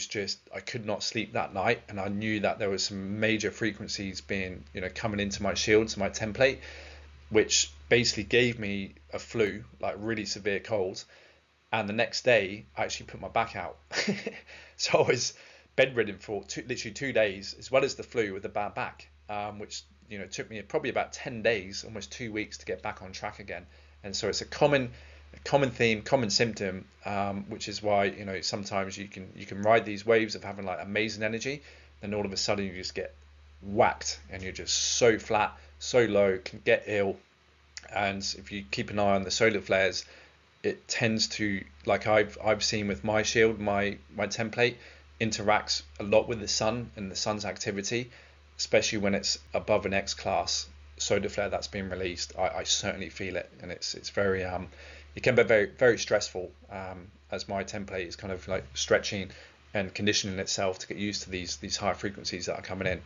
I could not sleep that night, and I knew that there was some major frequencies being, coming into my shields, my template, which basically gave me a flu, like really severe cold. And the next day, I actually put my back out. So I was bedridden for literally 2 days, as well as the flu with a bad back, which took me probably about 10 days, almost 2 weeks to get back on track again. And so it's a common theme, common symptom, which is why sometimes you can ride these waves of having like amazing energy, then all of a sudden you just get whacked and you're just so flat, so low, can get ill. And if you keep an eye on the solar flares, it tends to, like I've seen with my shield, my template interacts a lot with the sun and the sun's activity, especially when it's above an X-class solar flare that's being released. I certainly feel it, and it's very it can be very, very stressful, as my template is kind of like stretching and conditioning itself to get used to these higher frequencies that are coming in.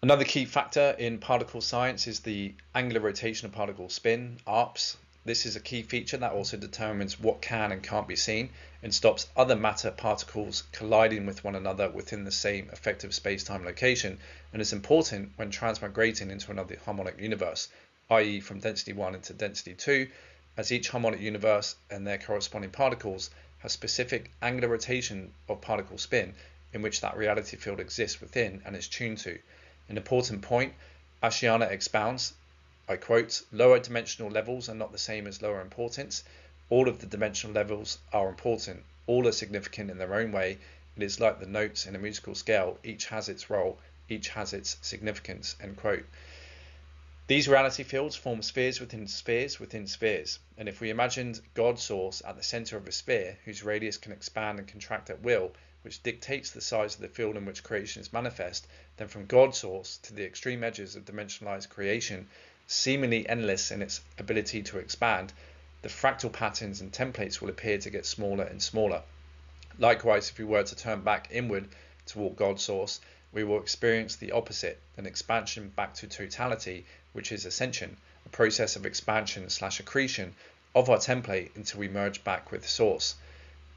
Another key factor in particle science is the angular rotation of particle spin, ARPS. This is a key feature that also determines what can and can't be seen and stops other matter particles colliding with one another within the same effective space-time location, and is important when transmigrating into another harmonic universe, i.e. from density 1 into density 2, as each harmonic universe and their corresponding particles have specific angular rotation of particle spin in which that reality field exists within and is tuned to. An important point, Ashiana expounds, I quote, "Lower dimensional levels are not the same as lower importance. All of the dimensional levels are important. All are significant in their own way. It is like the notes in a musical scale. Each has its role. Each has its significance," end quote. These reality fields form spheres within spheres within spheres. And if we imagined God source at the center of a sphere whose radius can expand and contract at will, which dictates the size of the field in which creation is manifest, then from God source to the extreme edges of dimensionalized creation, seemingly endless in its ability to expand, the fractal patterns and templates will appear to get smaller and smaller. Likewise, if we were to turn back inward toward God's source, we will experience the opposite, an expansion back to totality, which is ascension, a process of expansion/accretion of our template until we merge back with source.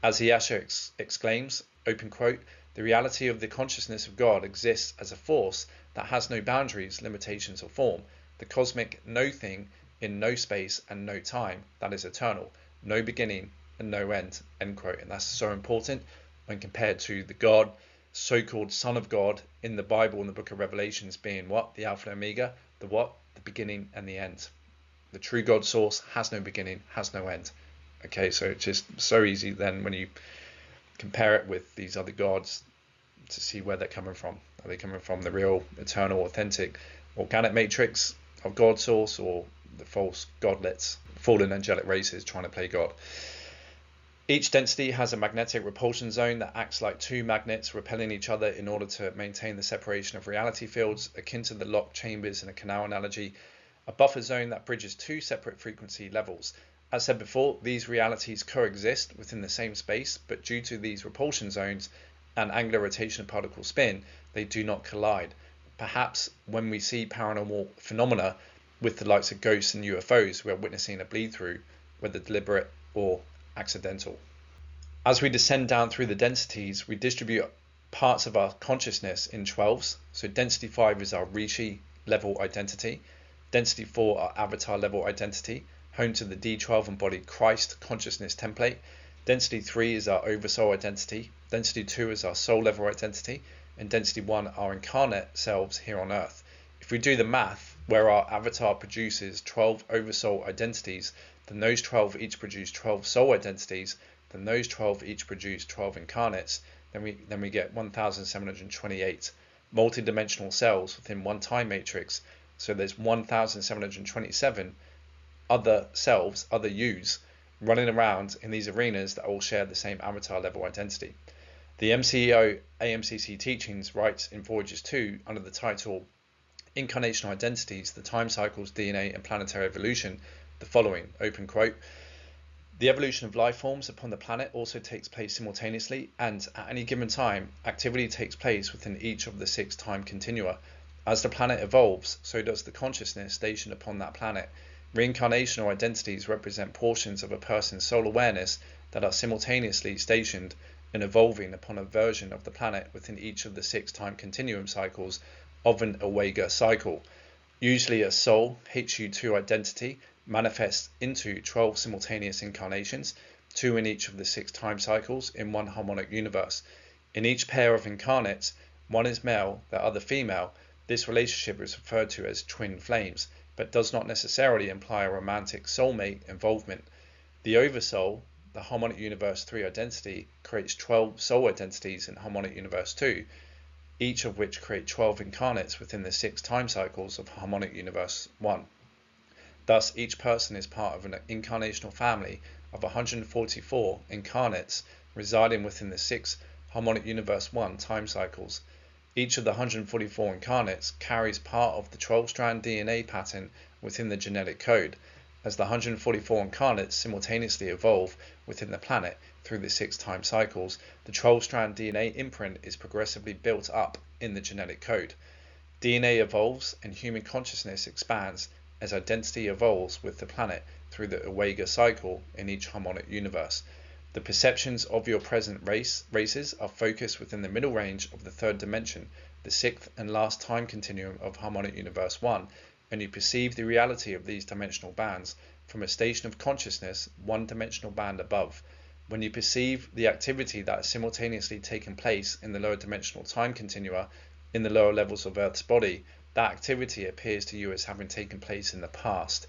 As Iasha exclaims, open quote, "The reality of the consciousness of God exists as a force that has no boundaries, limitations, or form. The cosmic no thing in no space and no time that is eternal, no beginning and no end," end quote. And that's so important when compared to the God, so-called Son of God in the Bible, in the book of Revelations, being what? The Alpha and Omega, the beginning and the end. The true God source has no beginning, has no end. Okay, so it's just so easy then when you compare it with these other gods to see where they're coming from. Are they coming from the real, eternal, authentic, organic matrix of God source, or the false godlets, fallen angelic races trying to play God? Each density has a magnetic repulsion zone that acts like two magnets repelling each other in order to maintain the separation of reality fields, akin to the locked chambers in a canal analogy, a buffer zone that bridges two separate frequency levels. As said before, these realities coexist within the same space, but due to these repulsion zones and angular rotation of particle spin, they do not collide. Perhaps when we see paranormal phenomena with the likes of ghosts and UFOs, we are witnessing a bleed through, whether deliberate or accidental. As we descend down through the densities, we distribute parts of our consciousness in 12s. So density 5 is our Rishi level identity. Density 4, our avatar level identity, home to the D12 embodied Christ consciousness template. Density 3 is our oversoul identity. Density 2 is our soul level identity. And density 1, our incarnate selves here on Earth. If we do the math, where our avatar produces 12 oversoul identities, then those 12 each produce 12 soul identities, then those 12 each produce 12 incarnates, then we get 1,728 multi-dimensional cells within one time matrix. So there's 1,727 other selves, other yous, running around in these arenas that all share the same avatar level identity. The MCEO AMCC Teachings writes in Voyages 2 under the title Incarnational Identities, the Time Cycles, DNA and Planetary Evolution, the following, open quote, the evolution of life forms upon the planet also takes place simultaneously, and at any given time, activity takes place within each of the 6 time continua. As the planet evolves, so does the consciousness stationed upon that planet. Reincarnational identities represent portions of a person's soul awareness that are simultaneously stationed and evolving upon a version of the planet within each of the 6 time continuum cycles of an Awega cycle. Usually a soul HU2 identity manifests into 12 simultaneous incarnations, 2 in each of the 6 time cycles in one harmonic universe. In each pair of incarnates, one is male, the other female. This relationship is referred to as twin flames, but does not necessarily imply a romantic soulmate involvement. The oversoul, the harmonic universe 3 identity, creates 12 soul identities in harmonic universe 2, each of which create 12 incarnates within the 6 time cycles of harmonic universe 1. Thus, each person is part of an incarnational family of 144 incarnates residing within the 6 harmonic universe 1 time cycles. Each of the 144 incarnates carries part of the 12-strand DNA pattern within the genetic code. As the 144 incarnates simultaneously evolve within the planet through the 6 time cycles, the 12-strand DNA imprint is progressively built up in the genetic code. DNA evolves and human consciousness expands as identity evolves with the planet through the Awega cycle in each harmonic universe. The perceptions of your present races are focused within the middle range of the 3rd dimension, the 6th and last time continuum of harmonic universe 1, and you perceive the reality of these dimensional bands from a station of consciousness 1-dimensional band above. When you perceive the activity that has simultaneously taken place in the lower dimensional time continua in the lower levels of Earth's body, that activity appears to you as having taken place in the past.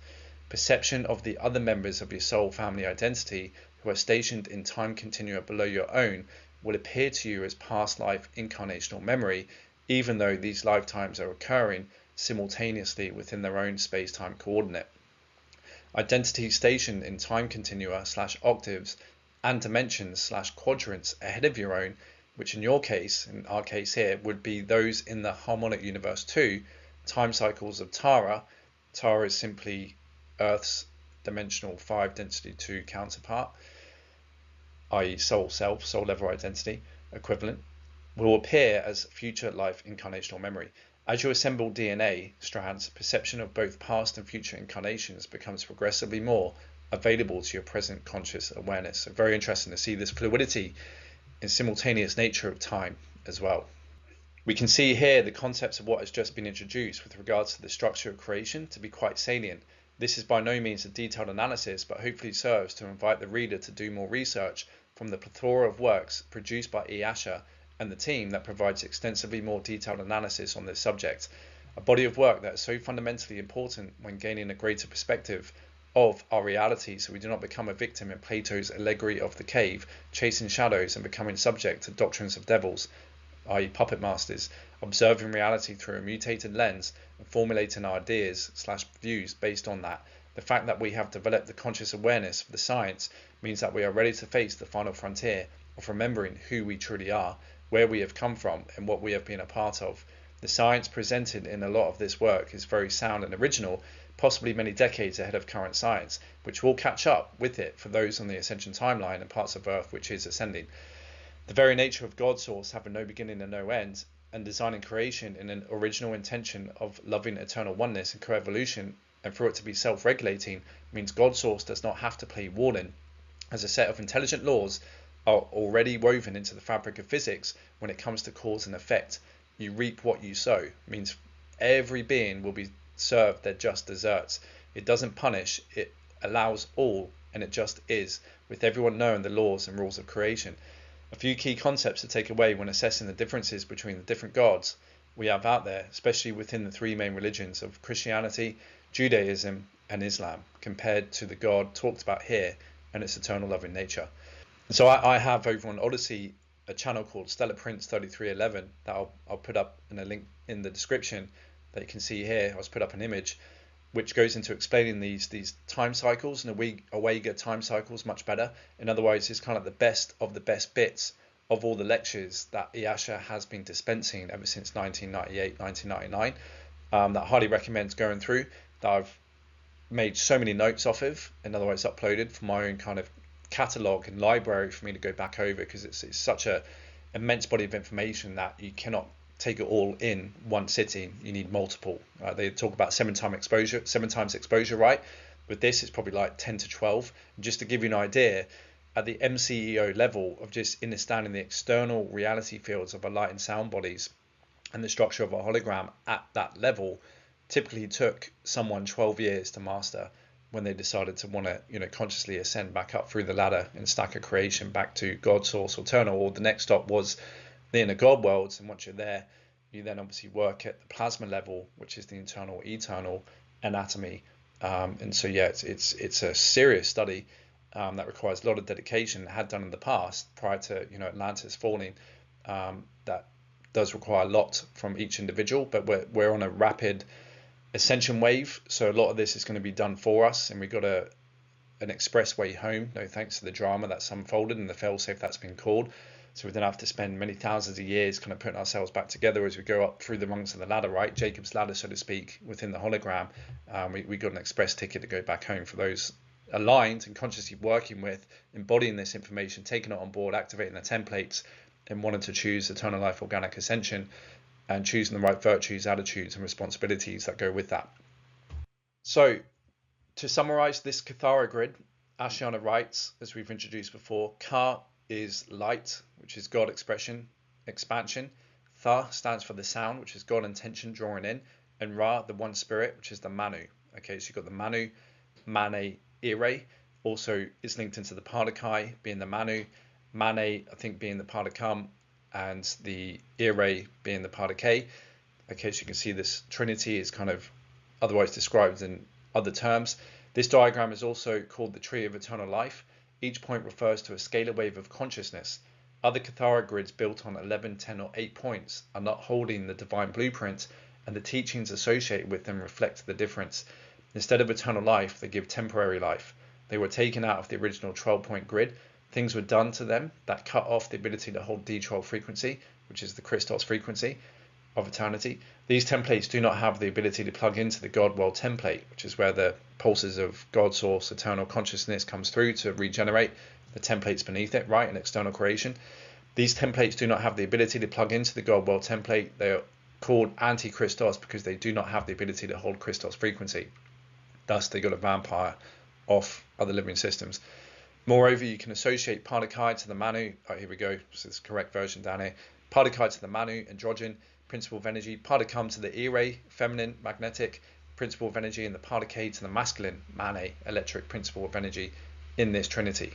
Perception of the other members of your soul family identity who are stationed in time continua below your own will appear to you as past life incarnational memory, even though these lifetimes are occurring simultaneously within their own space-time coordinate. Identities stationed in time continua / octaves and dimensions / quadrants ahead of your own, which in your case, in our case here, would be those in the harmonic universe 2 time cycles of Tara. Tara is simply Earth's dimensional 5 density 2 counterpart, i.e. soul self, soul level identity equivalent, will appear as future life incarnational memory. As you assemble DNA strands, perception of both past and future incarnations becomes progressively more available to your present conscious awareness. So very interesting to see this fluidity and simultaneous nature of time as well. We can see here the concepts of what has just been introduced with regards to the structure of creation to be quite salient. This is by no means a detailed analysis, but hopefully serves to invite the reader to do more research from the plethora of works produced by E. Asher and the team that provides extensively more detailed analysis on this subject, a body of work that is so fundamentally important when gaining a greater perspective of our reality, so we do not become a victim in Plato's allegory of the cave, chasing shadows and becoming subject to doctrines of devils, i.e. puppet masters, observing reality through a mutated lens and formulating our ideas/views based on that. The fact that we have developed the conscious awareness of the science means that we are ready to face the final frontier of remembering who we truly are, where we have come from, and what we have been a part of. The science presented in a lot of this work is very sound and original, possibly many decades ahead of current science, which will catch up with it for those on the ascension timeline and parts of Earth which is ascending. The very nature of God's source having no beginning and no end, and designing creation in an original intention of loving eternal oneness and coevolution, and for it to be self-regulating, means God's source does not have to play Warden, as a set of intelligent laws are already woven into the fabric of physics when it comes to cause and effect. You reap what you sow, means every being will be served their just deserts. It doesn't punish, it allows all, and it just is, with everyone knowing the laws and rules of creation. A few key concepts to take away when assessing the differences between the different gods we have out there, especially within the three main religions of Christianity, Judaism, and Islam, compared to the God talked about here and its eternal loving nature. So I have over on Odyssey a channel called Stellar Prince 3311 that I'll put up in a link in the description that you can see here. I'll put up an image which goes into explaining these time cycles and Awega time cycles much better. In other words, it's kind of the best of the best bits of all the lectures that Iyasha has been dispensing ever since 1998, 1999. That I highly recommend going through, that I've made so many notes off of, in other words uploaded for my own kind of catalogue and library for me to go back over, because it's such a immense body of information that you cannot take it all in one sitting. You need multiple. They talk about seven times exposure, right? With this, it's probably like 10 to 12. And just to give you an idea, at the MCEO level of just understanding the external reality fields of our light and sound bodies and the structure of a hologram at that level, typically took someone 12 years to master when they decided to want to, consciously ascend back up through the ladder and stack of creation back to God, source, or eternal. Or the next stop was the inner God worlds, and once you're there, you then obviously work at the plasma level, which is the internal, eternal anatomy. And so yeah, it's a serious study that requires a lot of dedication. It had done in the past prior to Atlantis falling. That does require a lot from each individual, but we're on a rapid ascension wave, so a lot of this is going to be done for us, and we got an expressway home, no thanks to the drama that's unfolded and the failsafe that's been called. So we don't have to spend many thousands of years kind of putting ourselves back together as we go up through the rungs of the ladder, right? Jacob's ladder, so to speak, within the hologram. We got an express ticket to go back home for those aligned and consciously working with, embodying this information, taking it on board, activating the templates, and wanting to choose eternal life, organic ascension, and choosing the right virtues, attitudes, and responsibilities that go with that. So, to summarize this Kathara grid, Ashiana writes, as we've introduced before, Ka is light, which is God expression, expansion. Tha stands for the sound, which is God intention, drawing in. And Ra, the one spirit, which is the Manu. Okay, so you've got the Manu, Mane, Ire, also is linked into the Padakai, being the Manu, Mane, I think, being the Padakam, and the Ire being the Padake. Okay, so you can see this trinity is kind of otherwise described in other terms. This diagram is also called the Tree of Eternal Life. Each point refers to a scalar wave of consciousness. Other Kathara grids built on 11, 10, or 8 points are not holding the divine blueprint, and the teachings associated with them reflect the difference. Instead of eternal life, they give temporary life. They were taken out of the original 12-point grid. Things were done to them that cut off the ability to hold D12 frequency, which is the Christos frequency of eternity. These templates do not have the ability to plug into the God world template, which is where the pulses of God source, eternal consciousness comes through to regenerate the templates beneath it, right, in external creation. These templates do not have the ability to plug into the God world template. They are called anti-Christos because they do not have the ability to hold Christos frequency. Thus, they got a vampire off other living systems. Moreover, you can associate Padakai to the Manu. Oh, here we go. This is the correct version down here. Padakai to the Manu, androgen, principle of energy. Padakam to the Ire, feminine, magnetic, principle of energy. And the Padake to the masculine, Mane, electric, principle of energy in this trinity.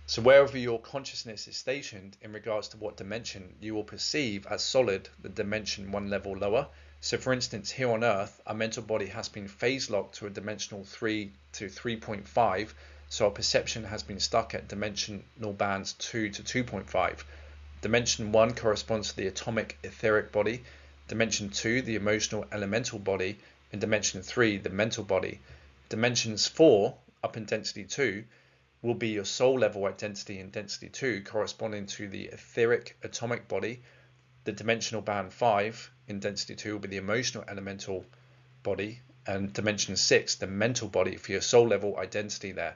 So wherever your consciousness is stationed in regards to what dimension you will perceive as solid, the dimension one level lower, So for instance, here on Earth, our mental body has been phase locked to a dimensional 3 to 3.5, so our perception has been stuck at dimensional bands 2 to 2.5. Dimension 1 corresponds to the atomic etheric body, Dimension 2 the emotional elemental body, and Dimension 3 the mental body. Dimensions 4 up in density 2 will be your soul level identity in density 2, corresponding to the etheric atomic body. The dimensional band 5 in density 2 will be the emotional elemental body, and dimension 6 the mental body for your soul level identity there,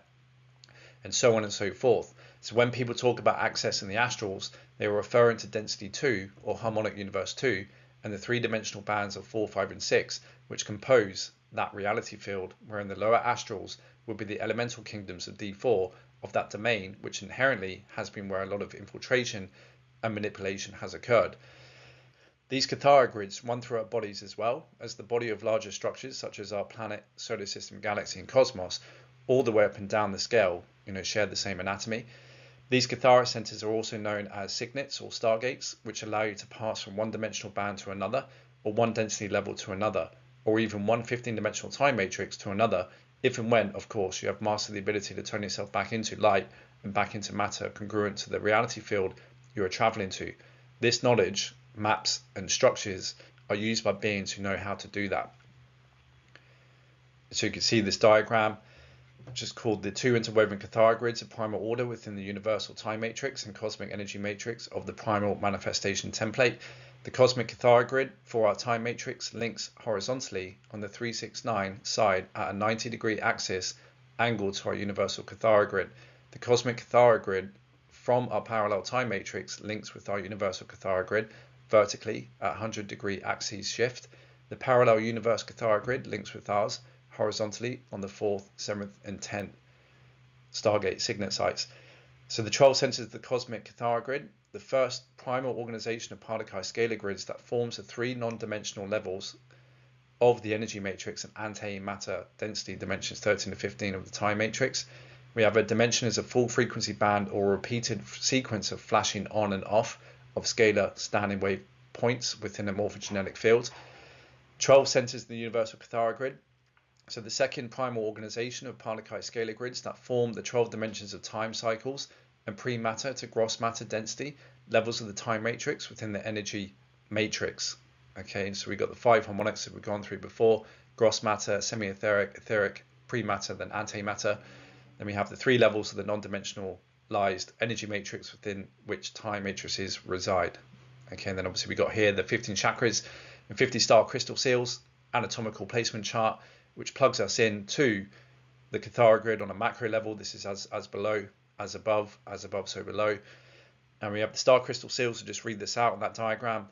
and so on and so forth. So when people talk about accessing the astrals, they are referring to density 2 or harmonic universe 2 and the three-dimensional bands of 4, 5 and 6, which compose that reality field, wherein the lower astrals will be the elemental kingdoms of D4 of that domain, which inherently has been where a lot of infiltration and manipulation has occurred. These Cathara grids run through our bodies as well as the body of larger structures such as our planet, solar system, galaxy and cosmos, all the way up and down the scale, share the same anatomy. These Cathara centers are also known as signets or stargates, which allow you to pass from one dimensional band to another, or one density level to another, or even one 15-dimensional time matrix to another, if and when, of course, you have mastered the ability to turn yourself back into light and back into matter congruent to the reality field you are traveling to. This knowledge, maps and structures are used by beings who know how to do that. So you can see this diagram, which is called the two interwoven Cathara grids of primal order within the universal time matrix and cosmic energy matrix of the primal manifestation template. The cosmic Cathara grid for our time matrix links horizontally on the 369 side at a 90-degree axis angle to our universal Cathara grid. The cosmic Cathara grid from our parallel time matrix links with our universal Cathara grid vertically at 100-degree axis shift. The parallel universe Cathara grid links with ours horizontally on the 4th, 7th and 10th Stargate signet sites. So the 12 centers of the cosmic Cathara grid, the first primal organization of Paracai scalar grids that forms the three non-dimensional levels of the energy matrix and antimatter density dimensions 13 to 15 of the time matrix. We have a dimension as a full frequency band or a repeated sequence of flashing on and off of scalar standing wave points within a morphogenetic field. 12 centers of the universal Cathara grid. So the second primal organization of Paracai scalar grids that form the 12 dimensions of time cycles and pre-matter to gross matter density levels of the time matrix within the energy matrix. Okay, so we got the 5 harmonics that we've gone through before: gross matter, semi-etheric, etheric, pre-matter, then antimatter. Then we have the 3 levels of the non-dimensionalized energy matrix within which time matrices reside. Okay, and then obviously we got here the 15 chakras and 50 star crystal seals, anatomical placement chart, which plugs us in to the Cathara grid on a macro level. This is as below, as above, so below. And we have the star crystal seals, so just read this out on that diagram.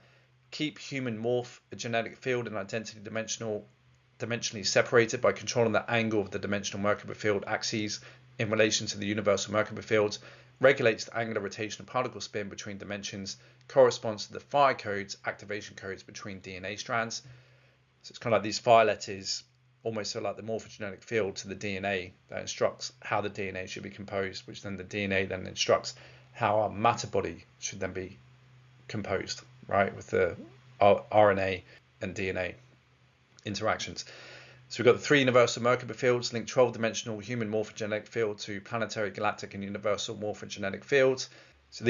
Keep human morph, a genetic field and identity dimensionally separated by controlling the angle of the dimensional Merkaba field axes in relation to the universal Merkaba fields. Regulates the angular rotation of particle spin between dimensions. Corresponds to the fire codes, activation codes between DNA strands. So it's kind of like these fire letters, almost so like the morphogenetic field to the DNA that instructs how the DNA should be composed, which then the DNA then instructs how our matter body should then be composed, right, with the RNA and DNA interactions. So we've got the 3 universal Merkaba fields, link 12-dimensional human morphogenetic field to planetary, galactic and universal morphogenetic fields. So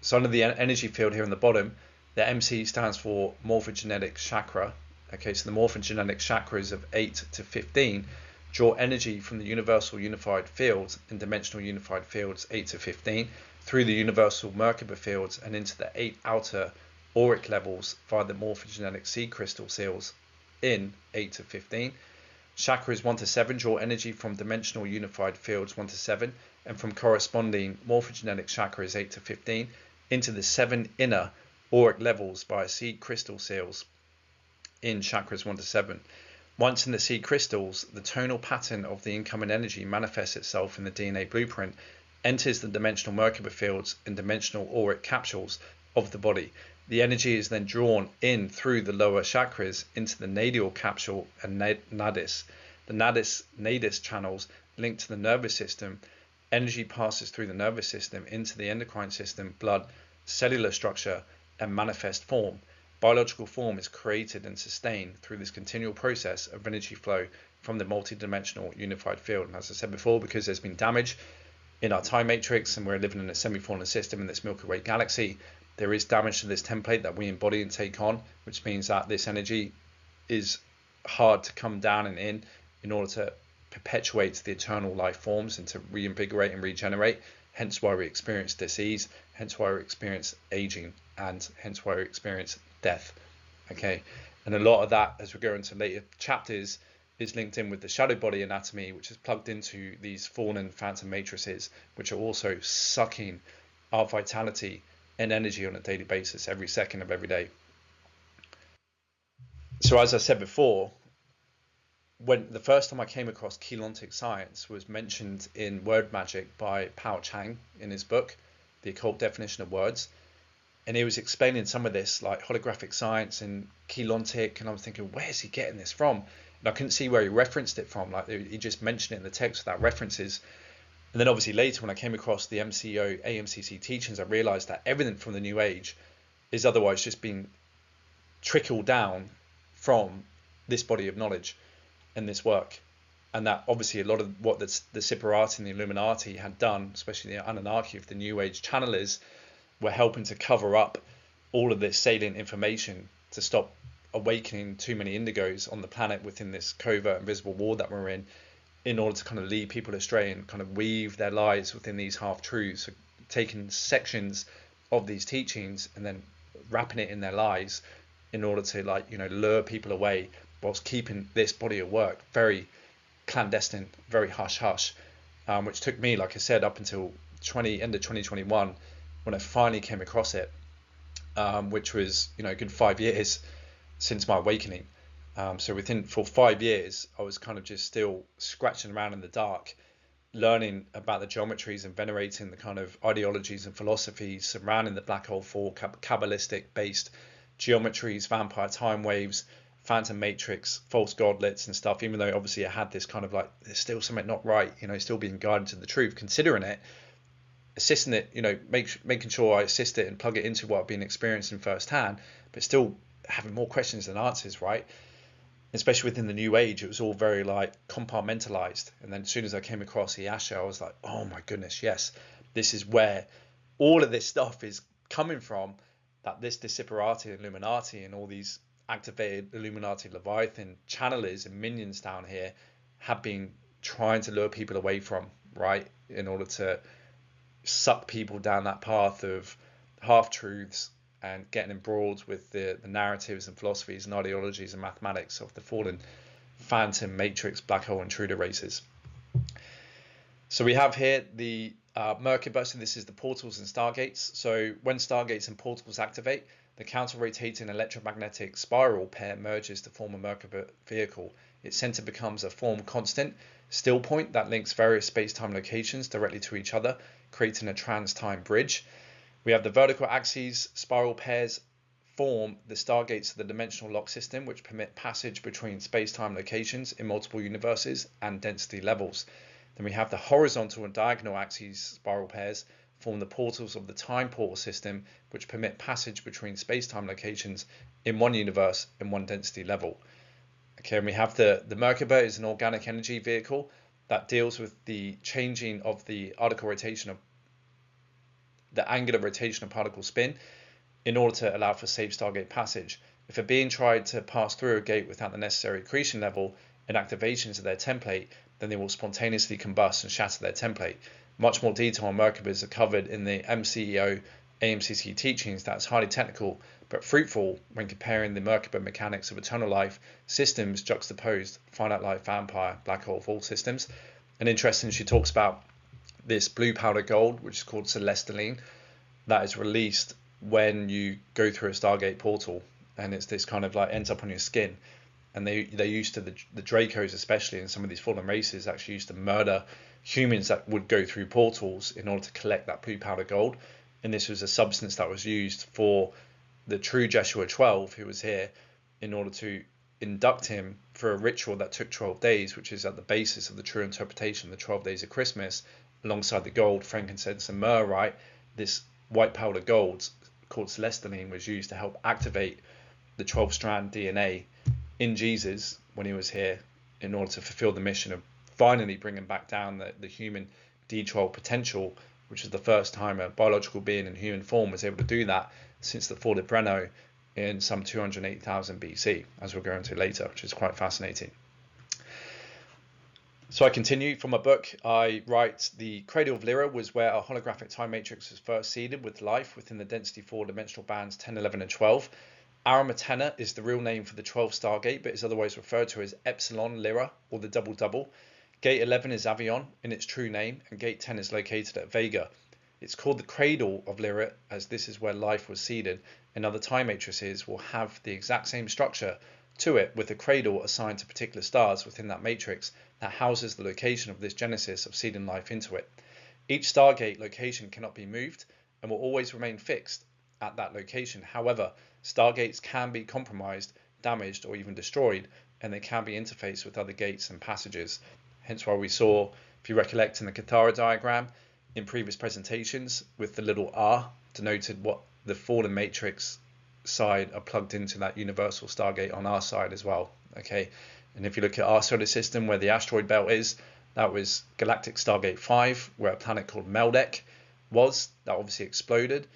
so under the energy field here on the bottom, the MC stands for morphogenetic chakra. Okay, so the morphogenetic chakras of 8 to 15 draw energy from the universal unified fields and dimensional unified fields 8 to 15 through the universal Merkaba fields and into the 8 outer auric levels via the morphogenetic seed crystal seals in 8 to 15. Chakras 1 to 7 draw energy from dimensional unified fields 1 to 7 and from corresponding morphogenetic chakras 8 to 15 into the 7 inner auric levels via seed crystal seals in chakras 1 to 7. Once in the seed crystals, the tonal pattern of the incoming energy manifests itself in the DNA blueprint, enters the dimensional Merkaba fields and dimensional auric capsules of the body. The energy is then drawn in through the lower chakras into the nadial capsule and nadis. The nadis channels linked to the nervous system. Energy passes through the nervous system into the endocrine system, blood, cellular structure and manifest form. biological form is created and sustained through this continual process of energy flow from the multi-dimensional unified field. And as I said before, because there's been damage in our time matrix and we're living in a semi-fallen system in this Milky Way galaxy, there is damage to this template that we embody and take on, which means that this energy is hard to come down and in order to perpetuate the eternal life forms and to reinvigorate and regenerate. Hence why we experience disease, hence why we experience aging, and hence why we experience death. Okay, and a lot of that, as we go into later chapters, is linked in with the shadow body anatomy, which is plugged into these fallen phantom matrices, which are also sucking our vitality and energy on a daily basis, every second of every day. So as I said before, when the first time I came across Keylontic science was mentioned in Word Magic by Pao Chang in his book, The Occult Definition of Words, and he was explaining some of this like holographic science and Keylontic, and I was thinking, where's he getting this from? And I couldn't see where he referenced it from. Like he just mentioned it in the text without references. And then obviously later when I came across the MCO AMCC teachings, I realized that everything from the New Age is otherwise just being trickled down from this body of knowledge and this work. And that obviously a lot of what the Separati and the Illuminati had done, especially the Anunnaki of the New Age channelers, were helping to cover up all of this salient information to stop awakening too many indigos on the planet within this covert invisible war that we're in order to kind of lead people astray and kind of weave their lives within these half-truths, so taking sections of these teachings and then wrapping it in their lives in order to, like, you know, lure people away whilst keeping this body of work very clandestine, very hush-hush, which took me, like I said, up until end of 2021 when I finally came across it, which was, you know, a good 5 years since my awakening. So for 5 years, I was kind of just still scratching around in the dark, learning about the geometries and venerating the kind of ideologies and philosophies surrounding the black hole for Kabbalistic based geometries, vampire time waves, phantom matrix, false godlets and stuff, even though obviously I had this kind of like, there's still something not right, you know, still being guided to the truth, considering it, assisting it, you know, making sure I assist it and plug it into what I've been experiencing firsthand, but still having more questions than answers, right? Especially within the New Age, it was all very like compartmentalized. And then as soon as I came across the Asha, I was like, oh my goodness, yes, this is where all of this stuff is coming from, that this Disciparati, Illuminati, and all these activated Illuminati Leviathan channelers and minions down here have been trying to lure people away from, right? In order to suck people down that path of half-truths and getting embroiled with the narratives and philosophies and ideologies and mathematics of the fallen phantom matrix black hole intruder races. So we have here the Merkaba. So this is the portals and stargates. So when stargates and portals activate, the counter-rotating electromagnetic spiral pair merges to form a Merkaba vehicle. Its center becomes a form constant still point that links various space-time locations directly to each other, creating a trans-time bridge. We have the vertical axes spiral pairs form the stargates of the dimensional lock system, which permit passage between space-time locations in multiple universes and density levels. Then we have the horizontal and diagonal axes spiral pairs form the portals of the time portal system, which permit passage between space-time locations in one universe and one density level. Okay, and we have the Merkaba is an organic energy vehicle that deals with the changing of the article rotation of the angular rotation of particle spin in order to allow for safe stargate passage. If a being tried to pass through a gate without the necessary accretion level and activations of their template, then they will spontaneously combust and shatter their template. Much more detail on Merkabas are covered in the MCEO AMCC teachings. That's highly technical but fruitful when comparing the Merkaba mechanics of eternal life systems juxtaposed finite life vampire black hole vault systems. And interesting, she talks about this blue powder gold, which is called celestaline, that is released when you go through a stargate portal, and it's this kind of like ends up on your skin. And they used to, the Dracos especially, and some of these fallen races actually used to murder humans that would go through portals in order to collect that blue powder gold. And this was a substance that was used for the true Jeshua 12 who was here, in order to induct him for a ritual that took 12 days, which is at the basis of the true interpretation of the 12 days of Christmas. Alongside the gold, frankincense and myrrh, right, this white powder gold called celestaline was used to help activate the 12-strand DNA in Jesus when he was here in order to fulfill the mission of finally bringing back down the human D12 potential, which is the first time a biological being in human form was able to do that since the fall of Breno in some 208,000 BC, as we'll go into later, which is quite fascinating. So I continue from my book. I write the cradle of Lyra was where our holographic time matrix was first seeded with life within the density 4-dimensional bands 10, 11, and 12. Aramatena is the real name for the 12 Stargate, but is otherwise referred to as Epsilon Lyra, or the Double Double. Gate 11 is Avion in its true name, and Gate 10 is located at Vega. It's called the cradle of Lyra as this is where life was seeded, and other time matrices will have the exact same structure to it, with a cradle assigned to particular stars within that matrix that houses the location of this genesis of seeding life into it. Each Stargate location cannot be moved and will always remain fixed at that location. However, Stargates can be compromised, damaged, or even destroyed, and they can be interfaced with other gates and passages. Hence why we saw, if you recollect in the Cathara diagram in previous presentations, with the little R denoted what the fallen matrix side are plugged into that universal Stargate on our side as well. Okay, and if you look at our solar system where the asteroid belt is, that was Galactic Stargate 5, where a planet called Meldek was. That obviously exploded.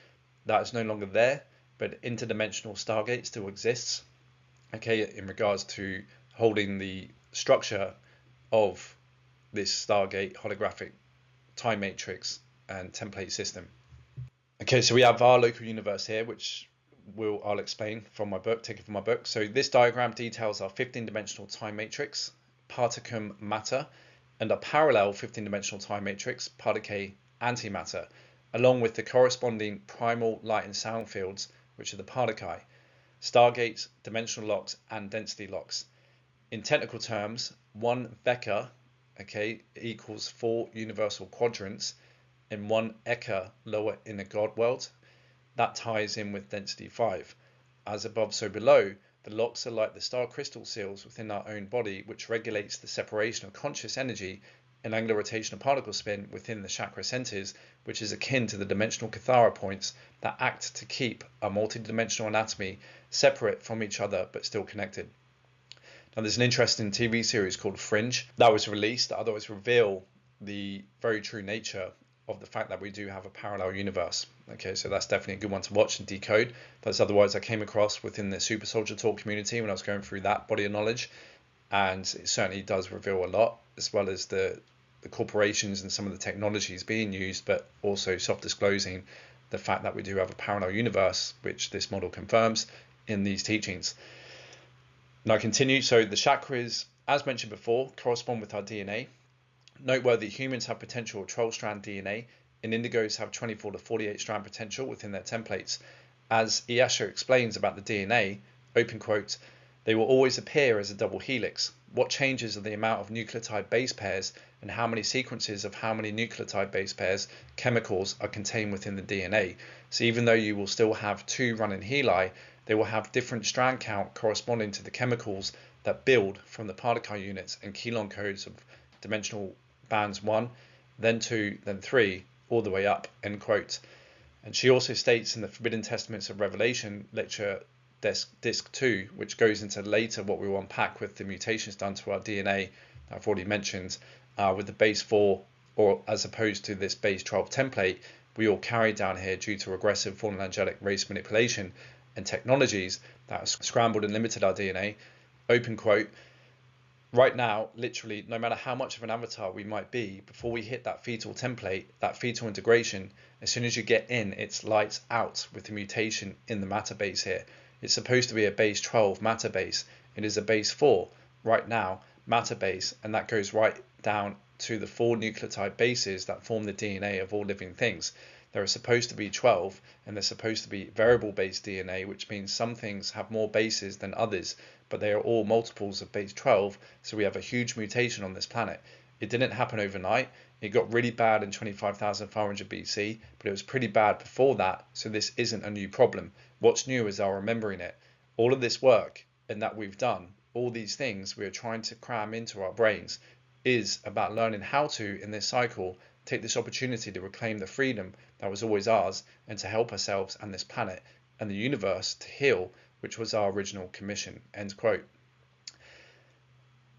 That is no longer there, but interdimensional Stargate still exists. Okay, in regards to holding the structure of this Stargate holographic time matrix and template system. Okay, so we have our local universe here, which I'll explain from my book, taken from my book. So this diagram details our 15-dimensional time matrix, particum matter, and a parallel 15-dimensional time matrix, particle antimatter, along with the corresponding primal light and sound fields, which are the particle, stargates, dimensional locks, and density locks. In technical terms, 1 Vecca, okay, equals 4 universal quadrants, and 1 Eka lower inner God world. That ties in with density 5. As above, so below, the locks are like the star crystal seals within our own body, which regulates the separation of conscious energy and angular rotation of particle spin within the chakra centers, which is akin to the dimensional Cathara points that act to keep our multidimensional anatomy separate from each other but still connected. Now, there's an interesting TV series called Fringe that was released that otherwise reveal the very true nature of the fact that we do have a parallel universe. Okay, so that's definitely a good one to watch and decode. That's otherwise I came across within the Super Soldier Talk community when I was going through that body of knowledge, and it certainly does reveal a lot, as well as the corporations and some of the technologies being used, but also soft disclosing the fact that we do have a parallel universe, which this model confirms in these teachings. Now I continue. So the chakras, as mentioned before, correspond with our DNA. Noteworthy, humans have potential 12-strand DNA, and indigos have 24 to 48-strand potential within their templates. As Iasha explains about the DNA, open quote, they will always appear as a double helix. What changes are the amount of nucleotide base pairs and how many sequences of how many nucleotide base pairs chemicals are contained within the DNA. So even though you will still have 2 running heli, they will have different strand count corresponding to the chemicals that build from the particle units and Kelon codes of dimensional bands 1, then 2, then 3, all the way up, end quote. And she also states in the Forbidden Testaments of Revelation, lecture disc 2, which goes into later what we will unpack with the mutations done to our DNA that I've already mentioned, with the base 4, or as opposed to this base 12 template, we all carry down here due to regressive fallen angelic race manipulation and technologies that have scrambled and limited our DNA, open quote. Right now, literally, no matter how much of an avatar we might be, before we hit that fetal template, that fetal integration, as soon as you get in, it's lights out with the mutation in the matter base here. It's supposed to be a base 12 matter base. It is a base 4 right now, matter base, and that goes right down to the 4 nucleotide bases that form the DNA of all living things. There are supposed to be 12, and they're supposed to be variable based DNA, which means some things have more bases than others, but they are all multiples of base 12, so we have a huge mutation on this planet. It didn't happen overnight. It got really bad in 25,500 BC, but it was pretty bad before that, so this isn't a new problem. What's new is our remembering it. All of this work and that we've done, all these things we are trying to cram into our brains, is about learning how to, in this cycle, take this opportunity to reclaim the freedom that was always ours and to help ourselves and this planet and the universe to heal which was our original commission, end quote.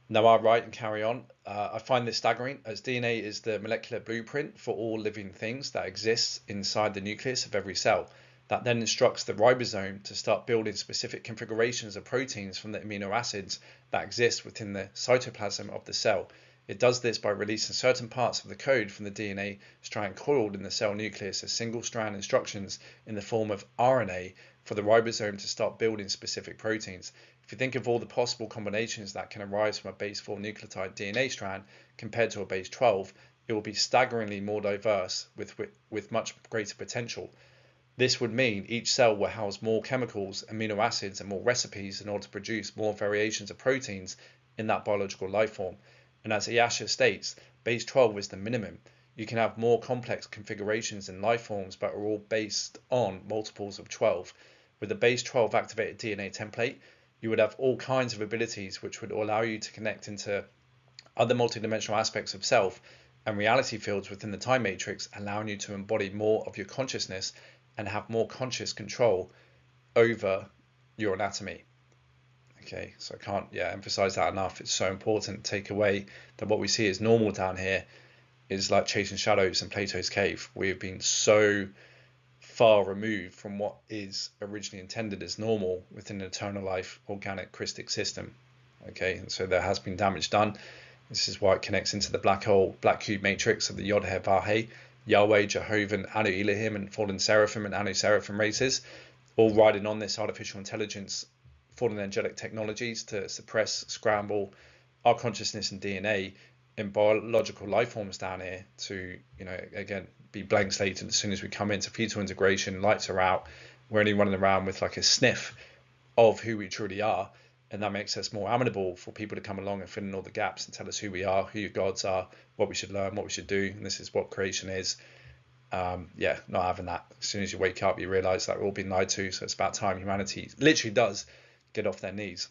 Now I write and carry on. I find this staggering, as DNA is the molecular blueprint for all living things that exists inside the nucleus of every cell. That then instructs the ribosome to start building specific configurations of proteins from the amino acids that exist within the cytoplasm of the cell. It does this by releasing certain parts of the code from the DNA strand coiled in the cell nucleus as single-strand instructions in the form of RNA for the ribosome to start building specific proteins. If you think of all the possible combinations that can arise from a base 4 nucleotide DNA strand compared to a base 12, it will be staggeringly more diverse with much greater potential. This would mean each cell will house more chemicals, amino acids, and more recipes in order to produce more variations of proteins in that biological life form. And as Iyasha states, base 12 is the minimum. You can have more complex configurations in life forms, but are all based on multiples of 12. With a base 12 activated DNA template, you would have all kinds of abilities which would allow you to connect into other multidimensional aspects of self and reality fields within the time matrix, allowing you to embody more of your consciousness and have more conscious control over your anatomy. Okay, so I can't emphasize that enough. It's so important to take away that what we see as normal down here is like chasing shadows in Plato's cave. We have been so far removed from what is originally intended as normal within an eternal life organic Christic system. Okay, and so there has been damage done. This is why it connects into the black hole, black cube matrix of the Yod-Heh-Vah-Heh, Yahweh, Jehovah, Anu Elohim, and fallen seraphim and Anu seraphim races, all riding on this artificial intelligence, fallen angelic technologies to suppress, scramble our consciousness and DNA in biological life forms down here to, again, be blank slated as soon as we come into fetal integration, lights are out, we're only running around with like a sniff of who we truly are, and that makes us more amenable for people to come along and fill in all the gaps and tell us who we are, who your gods are, what we should learn, what we should do, and this is what creation is. Not having that. As soon as you wake up, you realize that we're all being lied to, so it's about time humanity literally does get off their knees.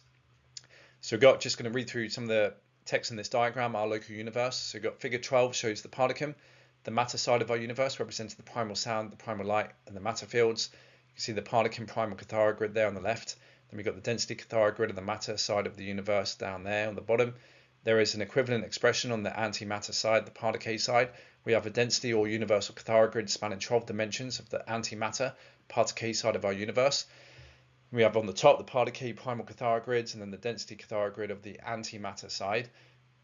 So we're just going to read through some of the text in this diagram, our local universe. So we've got figure 12 shows the particum, the matter side of our universe represents the primal sound, the primal light, and the matter fields. You can see the particum primal Cathara grid there on the left. Then we've got the density Cathara grid of the matter side of the universe down there on the bottom. There is an equivalent expression on the antimatter side, the particate side. We have a density or universal Cathara grid spanning 12 dimensions of the antimatter particate side of our universe. We have on the top the particate primal Cathara grids, and then the density Cathara grid of the antimatter side.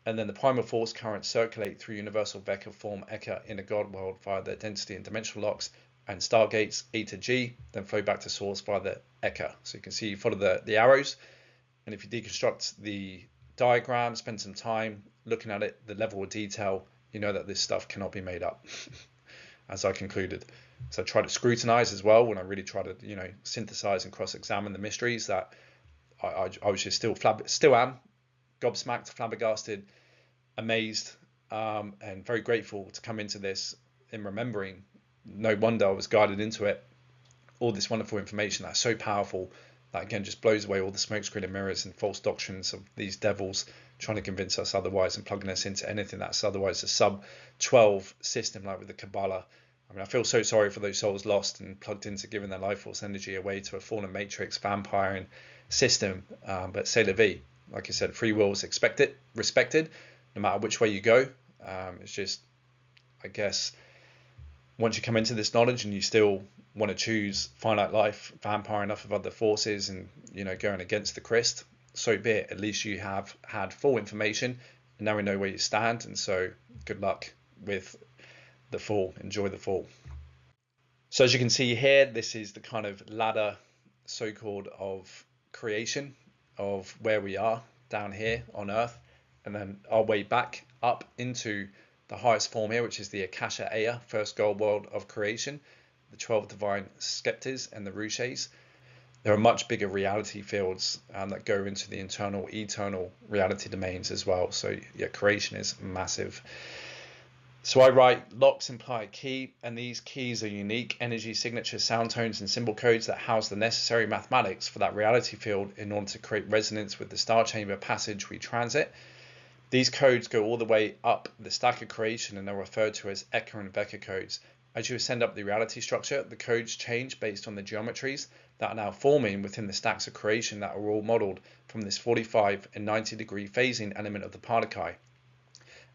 And then the primal force currents circulate through universal vector form Eka in a God world via the density and dimensional locks and stargates E to G, then flow back to source via the Eka. So you can see you follow the arrows, and if you deconstruct the diagram, spend some time looking at it, the level of detail, you know that this stuff cannot be made up, as I concluded. So I try to scrutinize as well when I really try to, synthesize and cross-examine the mysteries that I was just still am gobsmacked, flabbergasted, amazed, and very grateful to come into this in remembering. No wonder I was guided into it. All this wonderful information that's so powerful that again just blows away all the smokescreen and mirrors and false doctrines of these devils trying to convince us otherwise and plugging us into anything that's otherwise a sub-12 system like with the Kabbalah. I mean, I feel so sorry for those souls lost and plugged into giving their life force energy away to a fallen matrix vampiring system, but c'est la vie. Like I said, free will is respected, no matter which way you go. It's just, I guess, once you come into this knowledge and you still want to choose finite life, vampire enough of other forces and, going against the Christ, so be it. At least you have had full information and now we know where you stand. And so good luck with the fall. Enjoy the fall. So as you can see here, this is the kind of ladder, so-called, of creation, of where we are down here on Earth, and then our way back up into the highest form here, which is the Akasha Aya, first God world of creation, the 12 divine scepters and the Ruches. There are much bigger reality fields that go into the internal, eternal reality domains as well. So yeah, creation is massive. So I write, locks imply a key, and these keys are unique energy signatures, sound tones, and symbol codes that house the necessary mathematics for that reality field in order to create resonance with the star chamber passage we transit. These codes go all the way up the stack of creation and are referred to as Eka and Veka codes. As you ascend up the reality structure, the codes change based on the geometries that are now forming within the stacks of creation that are all modeled from this 45 and 90 degree phasing element of the particle.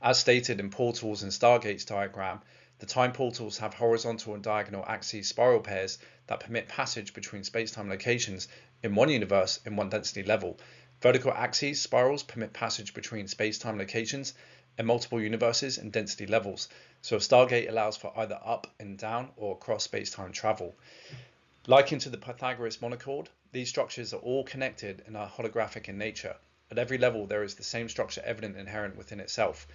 As stated in Portals and Stargates diagram, the time portals have horizontal and diagonal axes spiral pairs that permit passage between space-time locations in one universe in one density level. Vertical axes spirals permit passage between space-time locations in multiple universes and density levels. So a Stargate allows for either up and down or across space-time travel. Likened to the Pythagoras monochord, these structures are all connected and are holographic in nature. At every level, there is the same structure evident inherent within itself.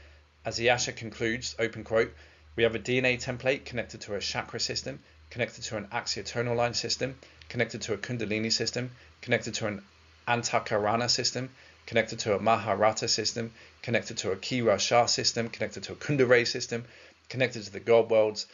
As the Asha concludes, open quote, we have a DNA template connected to a chakra system, connected to an axiotonal line system, connected to a kundalini system, connected to an antakarana system, connected to a maharata system, connected to a kira shah system, connected to a kundare system, connected to the god worlds.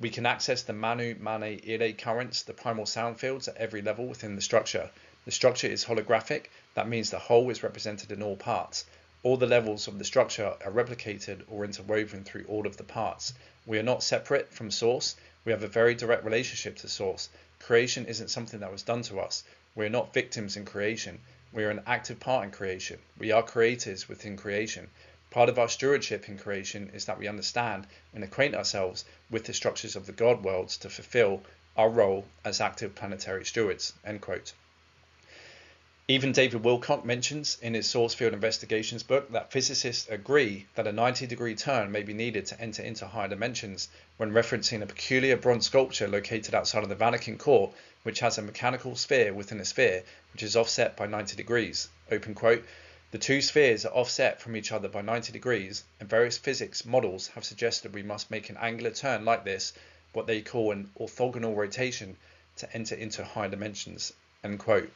We can access the manu, mane, ire currents, the primal sound fields at every level within the structure. The structure is holographic. That means the whole is represented in all parts. All the levels of the structure are replicated or interwoven through all of the parts. We are not separate from source. We have a very direct relationship to source. Creation isn't something that was done to us. We are not victims in creation. We are an active part in creation. We are creators within creation. Part of our stewardship in creation is that we understand and acquaint ourselves with the structures of the God worlds to fulfill our role as active planetary stewards. End quote. Even David Wilcock mentions in his Source Field Investigations book that physicists agree that a 90-degree turn may be needed to enter into higher dimensions when referencing a peculiar bronze sculpture located outside of the Vatican Court, which has a mechanical sphere within a sphere, which is offset by 90 degrees. Open quote, the two spheres are offset from each other by 90 degrees, and various physics models have suggested we must make an angular turn like this, what they call an orthogonal rotation, to enter into higher dimensions. End quote.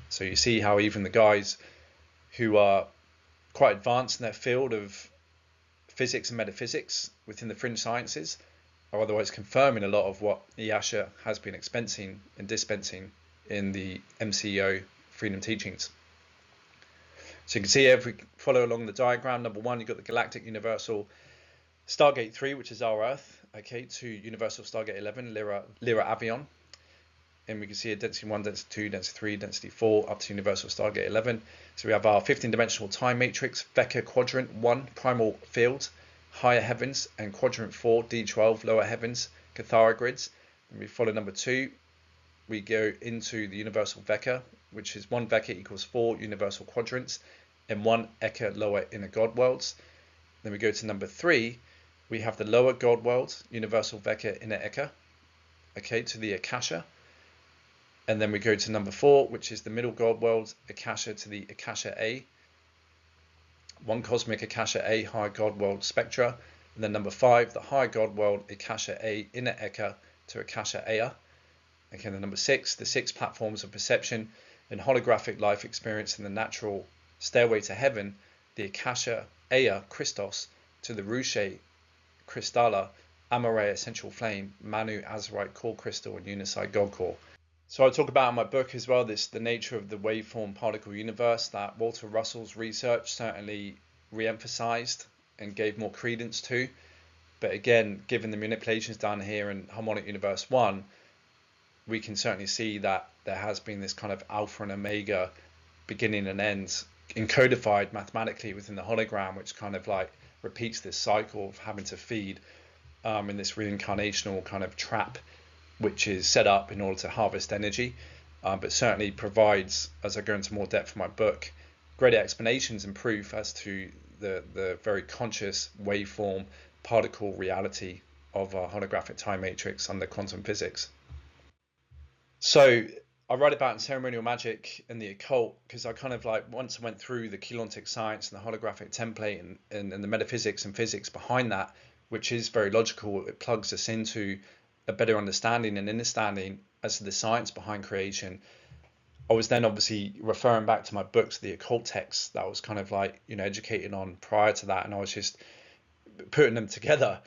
So you see how even the guys who are quite advanced in their field of physics and metaphysics within the fringe sciences are otherwise confirming a lot of what Yasha has been dispensing in the MCO Freedom Teachings. So you can see if we follow along the diagram, number one, you've got the Galactic Universal Stargate 3, which is our Earth, okay, to Universal Stargate 11, Lyra Avion. And we can see a density 1, density 2, density 3, density 4, up to Universal Stargate 11. So we have our 15-dimensional time matrix, Vecca Quadrant 1, Primal Field, Higher Heavens, and Quadrant 4, D12, Lower Heavens, Cathara Grids. And we follow number 2, we go into the Universal Vecca, which is 1 Vecca equals 4 Universal Quadrants, and 1 Eka Lower Inner God Worlds. Then we go to number 3, we have the Lower God World, Universal Vecca Inner Eka, okay, to the Akasha. And then we go to number 4, which is the Middle God World, Akasha to the Akasha A. 1 Cosmic Akasha A, Higher God World Spectra. And then number 5, the Higher God World, Akasha A, Inner Eka to Akasha Ea. Okay, then number 6, the 6 platforms of perception and holographic life experience in the natural stairway to heaven, the Akasha Ea Christos to the Ruche Crystalla, Amore Essential Flame, Manu Azurite Core Crystal, and Uniside God Core. So I talk about in my book as well the nature of the waveform particle universe that Walter Russell's research certainly re-emphasized and gave more credence to. But again, given the manipulations down here in Harmonic Universe 1, we can certainly see that there has been this kind of alpha and omega beginning and end encodified mathematically within the hologram, which kind of like repeats this cycle of having to feed in this reincarnational kind of trap, which is set up in order to harvest energy, but certainly provides, as I go into more depth in my book, greater explanations and proof as to the very conscious waveform particle reality of our holographic time matrix under quantum physics. So I write about in Ceremonial Magic and the Occult because I kind of like, once I went through the Keylontic science and the holographic template and the metaphysics and physics behind that, which is very logical, it plugs us into a better understanding and understanding as to the science behind creation. I was then obviously referring back to my books, the occult texts that I was kind of like, educated on prior to that, and I was just putting them together.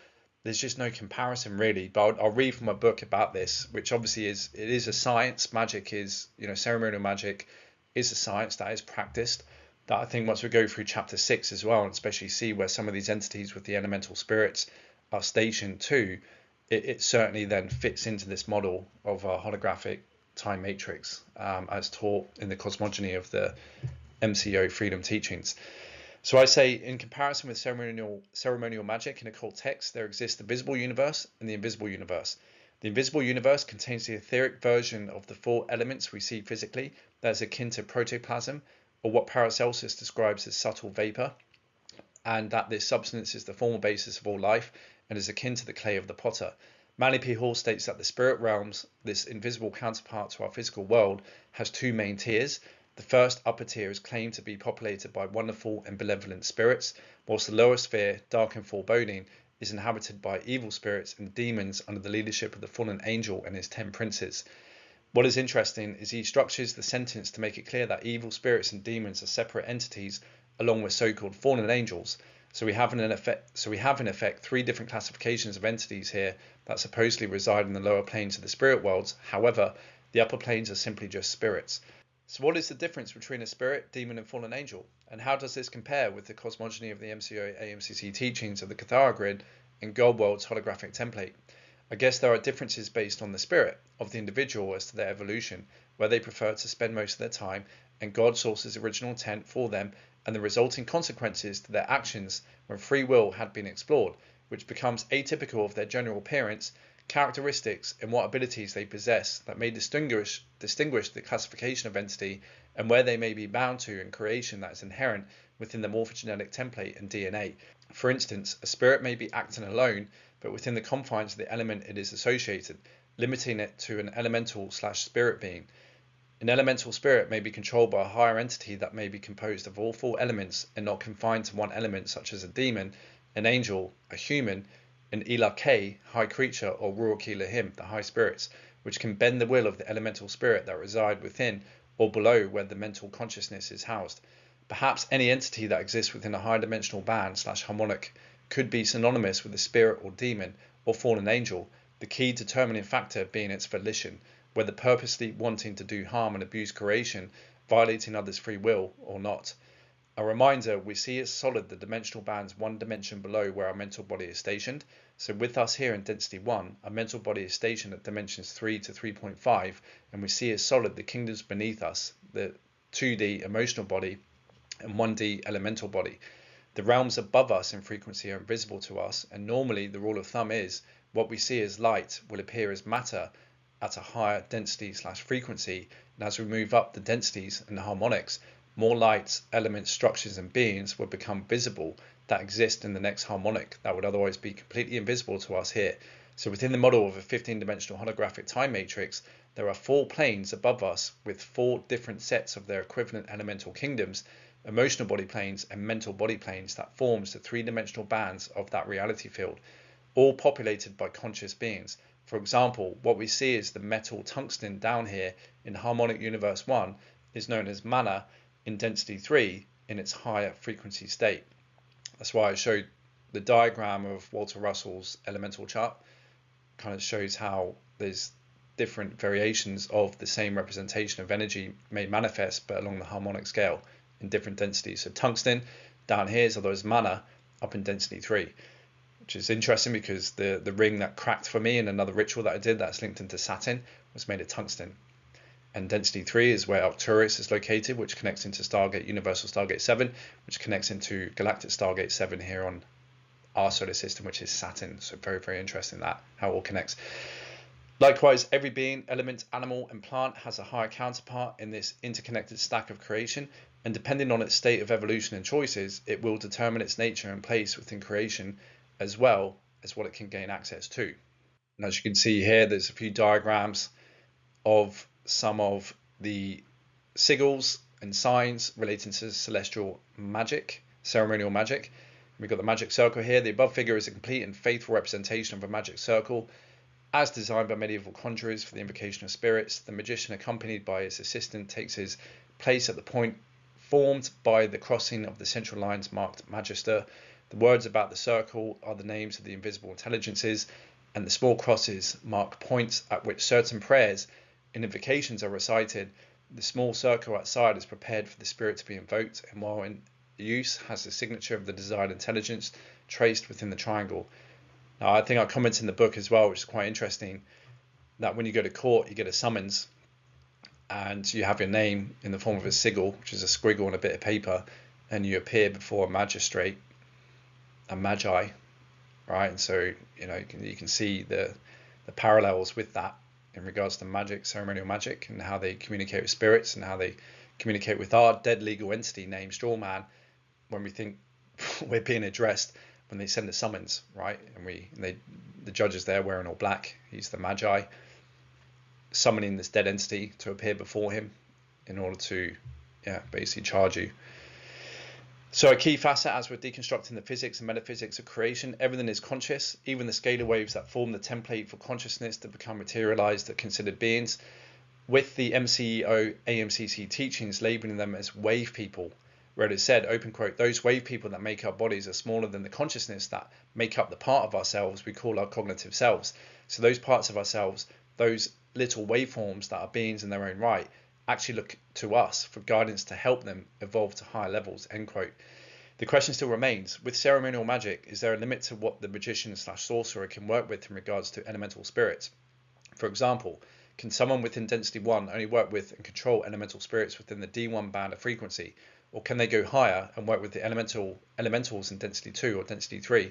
There's just no comparison really, but I'll read from my book about this, which obviously it is a science. Magic is, ceremonial magic is a science that is practiced. That I think once we go through chapter 6 as well, and especially see where some of these entities with the elemental spirits are stationed too, it certainly then fits into this model of a holographic time matrix, as taught in the cosmogony of the MCO freedom teachings. So I say, in comparison with ceremonial magic in occult texts, there exists the visible universe and the invisible universe. The invisible universe contains the etheric version of the four elements we see physically, that is akin to protoplasm, or what Paracelsus describes as subtle vapor, and that this substance is the formal basis of all life and is akin to the clay of the potter. Manly P. Hall states that the spirit realms, this invisible counterpart to our physical world, has two main tiers. The first upper tier is claimed to be populated by wonderful and benevolent spirits, whilst the lower sphere, dark and foreboding, is inhabited by evil spirits and demons under the leadership of the fallen angel and his 10 princes. What is interesting is he structures the sentence to make it clear that evil spirits and demons are separate entities along with so-called fallen angels. So we have in effect 3 different classifications of entities here that supposedly reside in the lower planes of the spirit worlds. However, the upper planes are simply just spirits. So what is the difference between a spirit, demon and fallen angel? And how does this compare with the cosmogony of the MCO AMCC teachings of the Cathara grid and Goldworld's holographic template? I guess there are differences based on the spirit of the individual as to their evolution, where they prefer to spend most of their time, and God source's original intent for them and the resulting consequences to their actions when free will had been explored, which becomes atypical of their general appearance, characteristics, and what abilities they possess that may distinguish the classification of entity and where they may be bound to in creation that is inherent within the morphogenetic template and DNA. For instance, a spirit may be acting alone, but within the confines of the element it is associated, limiting it to an elemental/spirit being. An elemental spirit may be controlled by a higher entity that may be composed of all 4 elements and not confined to one element, such as a demon, an angel, a human, an Ilake, high creature, or Ruach Elohim, the high spirits, which can bend the will of the elemental spirit that reside within or below where the mental consciousness is housed. Perhaps any entity that exists within a high dimensional band/harmonic could be synonymous with a spirit or demon or fallen angel, the key determining factor being its volition, whether purposely wanting to do harm and abuse creation, violating others' free will or not. A reminder, we see as solid the dimensional bands 1 dimension below where our mental body is stationed. So with us here in density 1, our mental body is stationed at dimensions 3 to 3.5, and we see as solid the kingdoms beneath us, the 2D emotional body and 1D elemental body. The realms above us in frequency are invisible to us, and normally the rule of thumb is what we see as light will appear as matter at a higher density/frequency, and as we move up the densities and the harmonics, more lights, elements, structures and beings will become visible that exist in the next harmonic that would otherwise be completely invisible to us here. So within the model of a 15-dimensional holographic time matrix, there are 4 planes above us with 4 different sets of their equivalent elemental kingdoms, emotional body planes and mental body planes that forms the 3-dimensional bands of that reality field, all populated by conscious beings. For example, what we see is the metal tungsten down here in harmonic universe 1 is known as mana in density 3 in its higher frequency state. That's why I showed the diagram of Walter Russell's elemental chart. Kind of shows how there's different variations of the same representation of energy made manifest, but along the harmonic scale in different densities. So tungsten down here is otherwise mana up in density 3, which is interesting because the ring that cracked for me in another ritual that I did that's linked into Saturn was made of tungsten. And density 3 is where Arcturus is located, which connects into Stargate, Universal Stargate 7, which connects into Galactic Stargate 7 here on our solar system, which is Saturn. So very, very interesting that how it all connects. Likewise, every being, element, animal and plant has a higher counterpart in this interconnected stack of creation, and depending on its state of evolution and choices, it will determine its nature and place within creation as well as what it can gain access to. And as you can see here, there's a few diagrams of some of the sigils and signs relating to celestial magic, ceremonial magic. We've got the magic circle here. The above figure is a complete and faithful representation of a magic circle as designed by medieval conjurers for the invocation of spirits. The magician, accompanied by his assistant, takes his place at the point formed by the crossing of the central lines marked magister. The words about the circle are the names of the invisible intelligences, and the small crosses mark points at which certain prayers and invocations are recited. The small circle outside is prepared for the spirit to be invoked, and while in use has the signature of the desired intelligence traced within the triangle. Now, I think I comment in the book as well, which is quite interesting, that when you go to court, you get a summons and you have your name in the form of a sigil, which is a squiggle on a bit of paper, and you appear before a magistrate, a magi, right? And so, you can see the parallels with that in regards to magic, ceremonial magic, and how they communicate with spirits and how they communicate with our dead legal entity named strawman when we think we're being addressed when they send a summons, right? And the judge is there wearing all black. He's the magi, summoning this dead entity to appear before him in order to, basically charge you. So a key facet, as we're deconstructing the physics and metaphysics of creation, everything is conscious. Even the scalar waves that form the template for consciousness that become materialized are considered beings. With the MCEO AMCC teachings labeling them as wave people, where it is said, open quote, those wave people that make our bodies are smaller than the consciousness that make up the part of ourselves we call our cognitive selves. So those parts of ourselves, those little waveforms that are beings in their own right, actually look to us for guidance to help them evolve to higher levels, end quote. The question still remains, with ceremonial magic, is there a limit to what the magician/sorcerer can work with in regards to elemental spirits? For example, can someone within density 1 only work with and control elemental spirits within the D1 band of frequency, or can they go higher and work with the elementals in density 2 or density 3?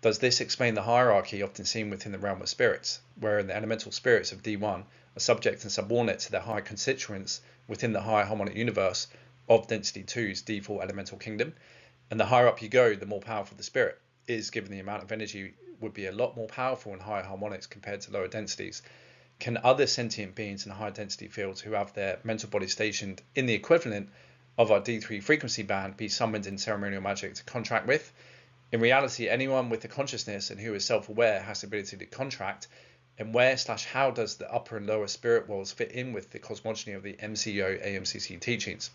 Does this explain the hierarchy often seen within the realm of spirits, wherein the elemental spirits of D1 are subject and subordinate to their higher constituents within the higher harmonic universe of density 2's default elemental kingdom? And the higher up you go, the more powerful the spirit is, given the amount of energy would be a lot more powerful in higher harmonics compared to lower densities. Can other sentient beings in higher density fields who have their mental body stationed in the equivalent of our D3 frequency band be summoned in ceremonial magic to contract with? In reality, anyone with a consciousness and who is self-aware has the ability to contract. And where/how does the upper and lower spirit worlds fit in with the cosmogony of the MCEO AMCC teachings?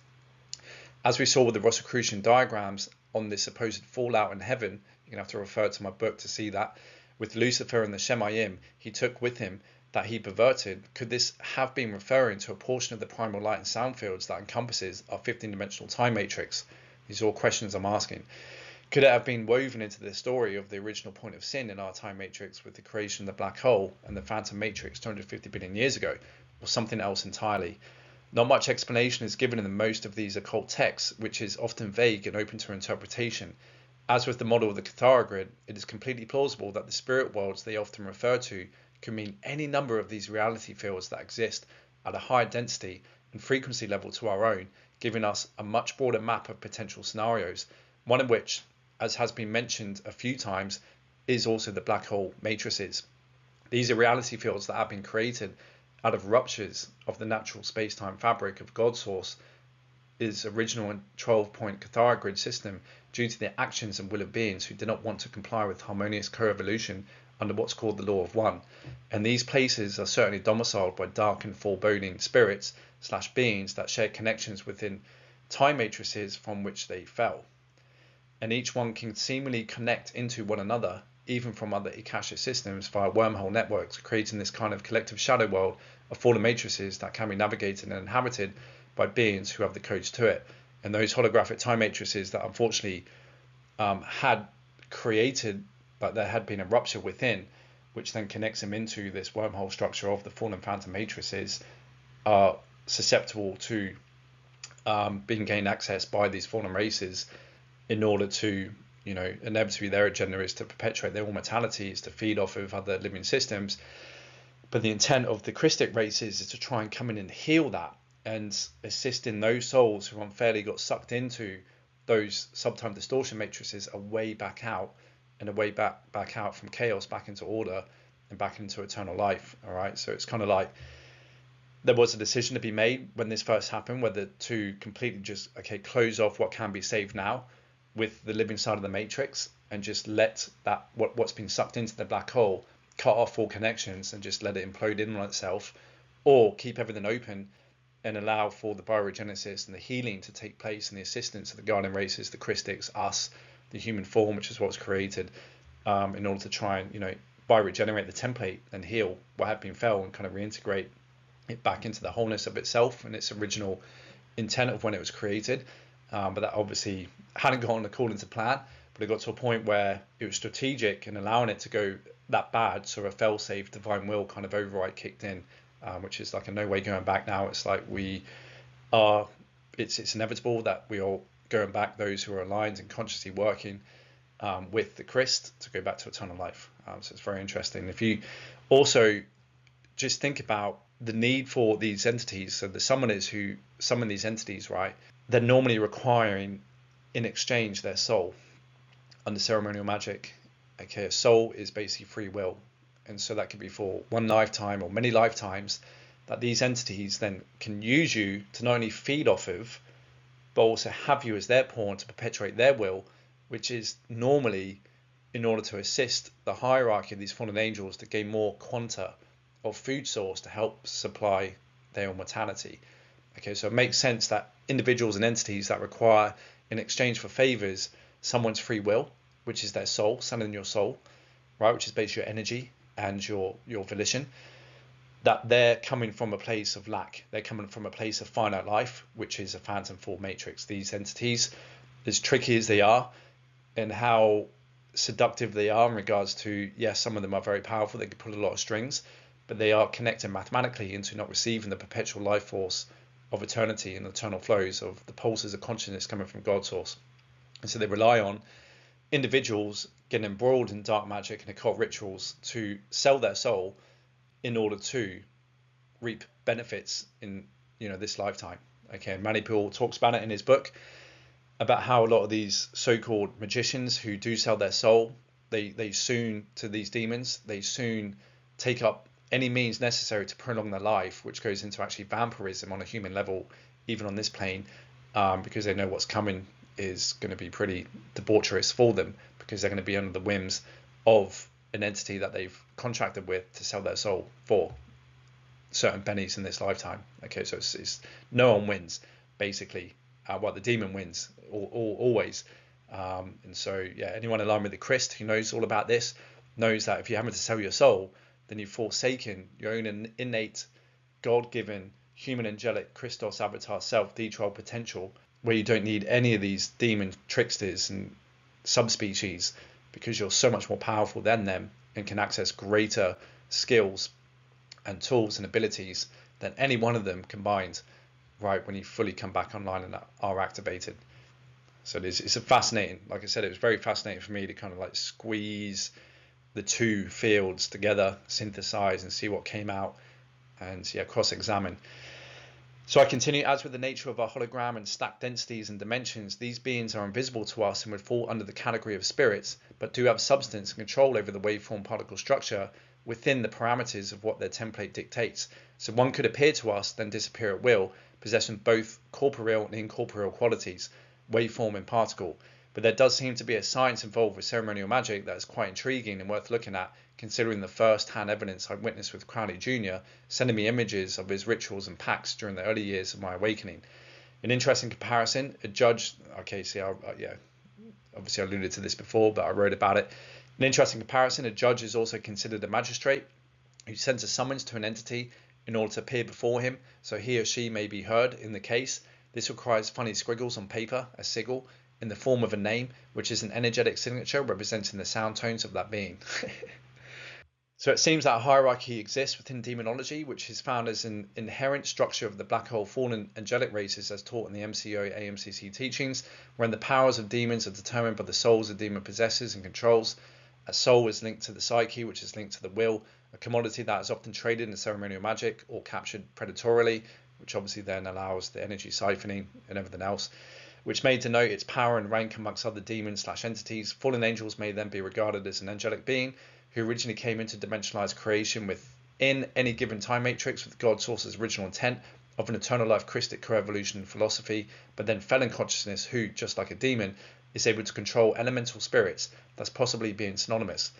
As we saw with the Rosicrucian diagrams on the supposed fallout in heaven, you're going to have to refer to my book to see that, with Lucifer and the Shemayim he took with him that he perverted, could this have been referring to a portion of the primal light and sound fields that encompasses our 15-dimensional time matrix? These are all questions I'm asking. Could it have been woven into the story of the original point of sin in our time matrix with the creation of the black hole and the phantom matrix 250 billion years ago, or something else entirely? Not much explanation is given in most of these occult texts, which is often vague and open to interpretation. As with the model of the Cathara grid, it is completely plausible that the spirit worlds they often refer to can mean any number of these reality fields that exist at a higher density and frequency level to our own, giving us a much broader map of potential scenarios, one of which, as has been mentioned a few times, is also the black hole matrices. These are reality fields that have been created out of ruptures of the natural space-time fabric of God's source, his original and 12-point Cathara grid system, due to the actions and will of beings who did not want to comply with harmonious co-evolution under what's called the law of one. And these places are certainly domiciled by dark and foreboding spirits/beings that share connections within time matrices from which they fell. And each one can seemingly connect into one another, even from other Akashic systems via wormhole networks, creating this kind of collective shadow world of fallen matrices that can be navigated and inhabited by beings who have the codes to it. And those holographic time matrices that unfortunately had created, but there had been a rupture within, which then connects them into this wormhole structure of the fallen phantom matrices, are susceptible to being gained access by these fallen races in order to, inevitably their agenda is to perpetuate their immortality, is to feed off of other living systems. But the intent of the Christic races is to try and come in and heal that and assist in those souls who unfairly got sucked into those subtime distortion matrices a way back out, and a way back out from chaos back into order and back into eternal life. All right, so it's kind of like there was a decision to be made when this first happened, whether to completely just close off what can be saved now with the living side of the matrix and just let that what's been sucked into the black hole cut off all connections and just let it implode in on itself, or keep everything open and allow for the bioregenesis and the healing to take place and the assistance of the guardian races, the Christics, us, the human form, which is what's created, in order to try and bioregenerate the template and heal what had been fell and kind of reintegrate it back into the wholeness of itself and its original intent of when it was created. But that obviously hadn't gone according to plan. but it got to a point where it was strategic and allowing it to go that bad, so a fail-safe divine will kind of override kicked in, which is like a no way going back now. It's like it's inevitable that we are going back, those who are aligned and consciously working with the Christ, to go back to eternal life. So it's very interesting. If you also just think about the need for these entities, so the summoners who summon these entities, right, they're normally requiring in exchange their soul under ceremonial magic. Okay, a soul is basically free will, and so that could be for one lifetime or many lifetimes, that these entities then can use you to not only feed off of, but also have you as their pawn to perpetuate their will, which is normally in order to assist the hierarchy of these fallen angels to gain more quanta of food source to help supply their immortality. Okay, so it makes sense that individuals and entities that require, in exchange for favors, someone's free will, which is their soul, sending your soul, right, which is basically your energy and your volition, that they're coming from a place of lack. They're coming from a place of finite life, which is a phantom form matrix. These entities, as tricky as they are and how seductive they are in regards to, yes, some of them are very powerful, they can pull a lot of strings, but they are connected mathematically into not receiving the perpetual life force of eternity and eternal flows of the pulses of consciousness coming from God's source. And so they rely on individuals getting embroiled in dark magic and occult rituals to sell their soul in order to reap benefits in this lifetime. Okay, and Manipul talks about it in his book about how a lot of these so-called magicians who do sell their soul, they soon, to these demons, they soon take up any means necessary to prolong their life, which goes into actually vampirism on a human level, even on this plane, because they know what's coming is going to be pretty debaucherous for them, because they're going to be under the whims of an entity that they've contracted with to sell their soul for certain pennies in this lifetime. Okay, so it's no one wins, basically. The demon wins always. And so, yeah, anyone aligned with the Christ who knows all about this knows that if you're having to sell your soul, then you've forsaken your own innate, God-given, human angelic Christos avatar self detroit potential, where you don't need any of these demon tricksters and subspecies, because you're so much more powerful than them and can access greater skills and tools and abilities than any one of them combined, right, when you fully come back online and are activated. So it's a fascinating, like I said, it was very fascinating for me to kind of like squeeze the two fields together, synthesize and see what came out, and cross-examine. So I continue, as with the nature of our hologram and stacked densities and dimensions, these beings are invisible to us and would fall under the category of spirits, but do have substance and control over the waveform particle structure within the parameters of what their template dictates. So one could appear to us, then disappear at will, possessing both corporeal and incorporeal qualities, waveform and particle. But there does seem to be a science involved with ceremonial magic that is quite intriguing and worth looking at, considering the first-hand evidence I witnessed with Crowley Jr. sending me images of his rituals and pacts during the early years of my awakening. An interesting comparison, a judge, obviously I alluded to this before, but I wrote about it. An interesting comparison, a judge is also considered a magistrate who sends a summons to an entity in order to appear before him, so he or she may be heard in the case. This requires funny squiggles on paper, a sigil, in the form of a name, which is an energetic signature representing the sound tones of that being. So it seems that a hierarchy exists within demonology, which is found as an inherent structure of the black hole fallen angelic races as taught in the MCO AMCC teachings, wherein the powers of demons are determined by the souls of demon possessors and controls. A soul is linked to the psyche, which is linked to the will, a commodity that is often traded in ceremonial magic or captured predatorily, which obviously then allows the energy siphoning and everything else, which may denote its power and rank amongst other demons/entities. Fallen angels may then be regarded as an angelic being who originally came into dimensionalized creation within any given time matrix with God's source's original intent of an eternal life Christic co-evolution philosophy, but then fell in consciousness who, just like a demon, is able to control elemental spirits, thus possibly being synonymous.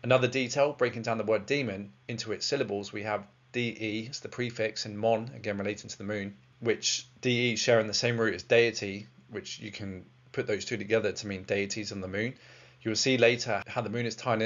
Another detail, breaking down the word demon into its syllables, we have DE, it's the prefix, and Mon, again relating to the moon, which DE sharing the same root as deity, which you can put those two together to mean deities on the moon. You will see later how the moon is tied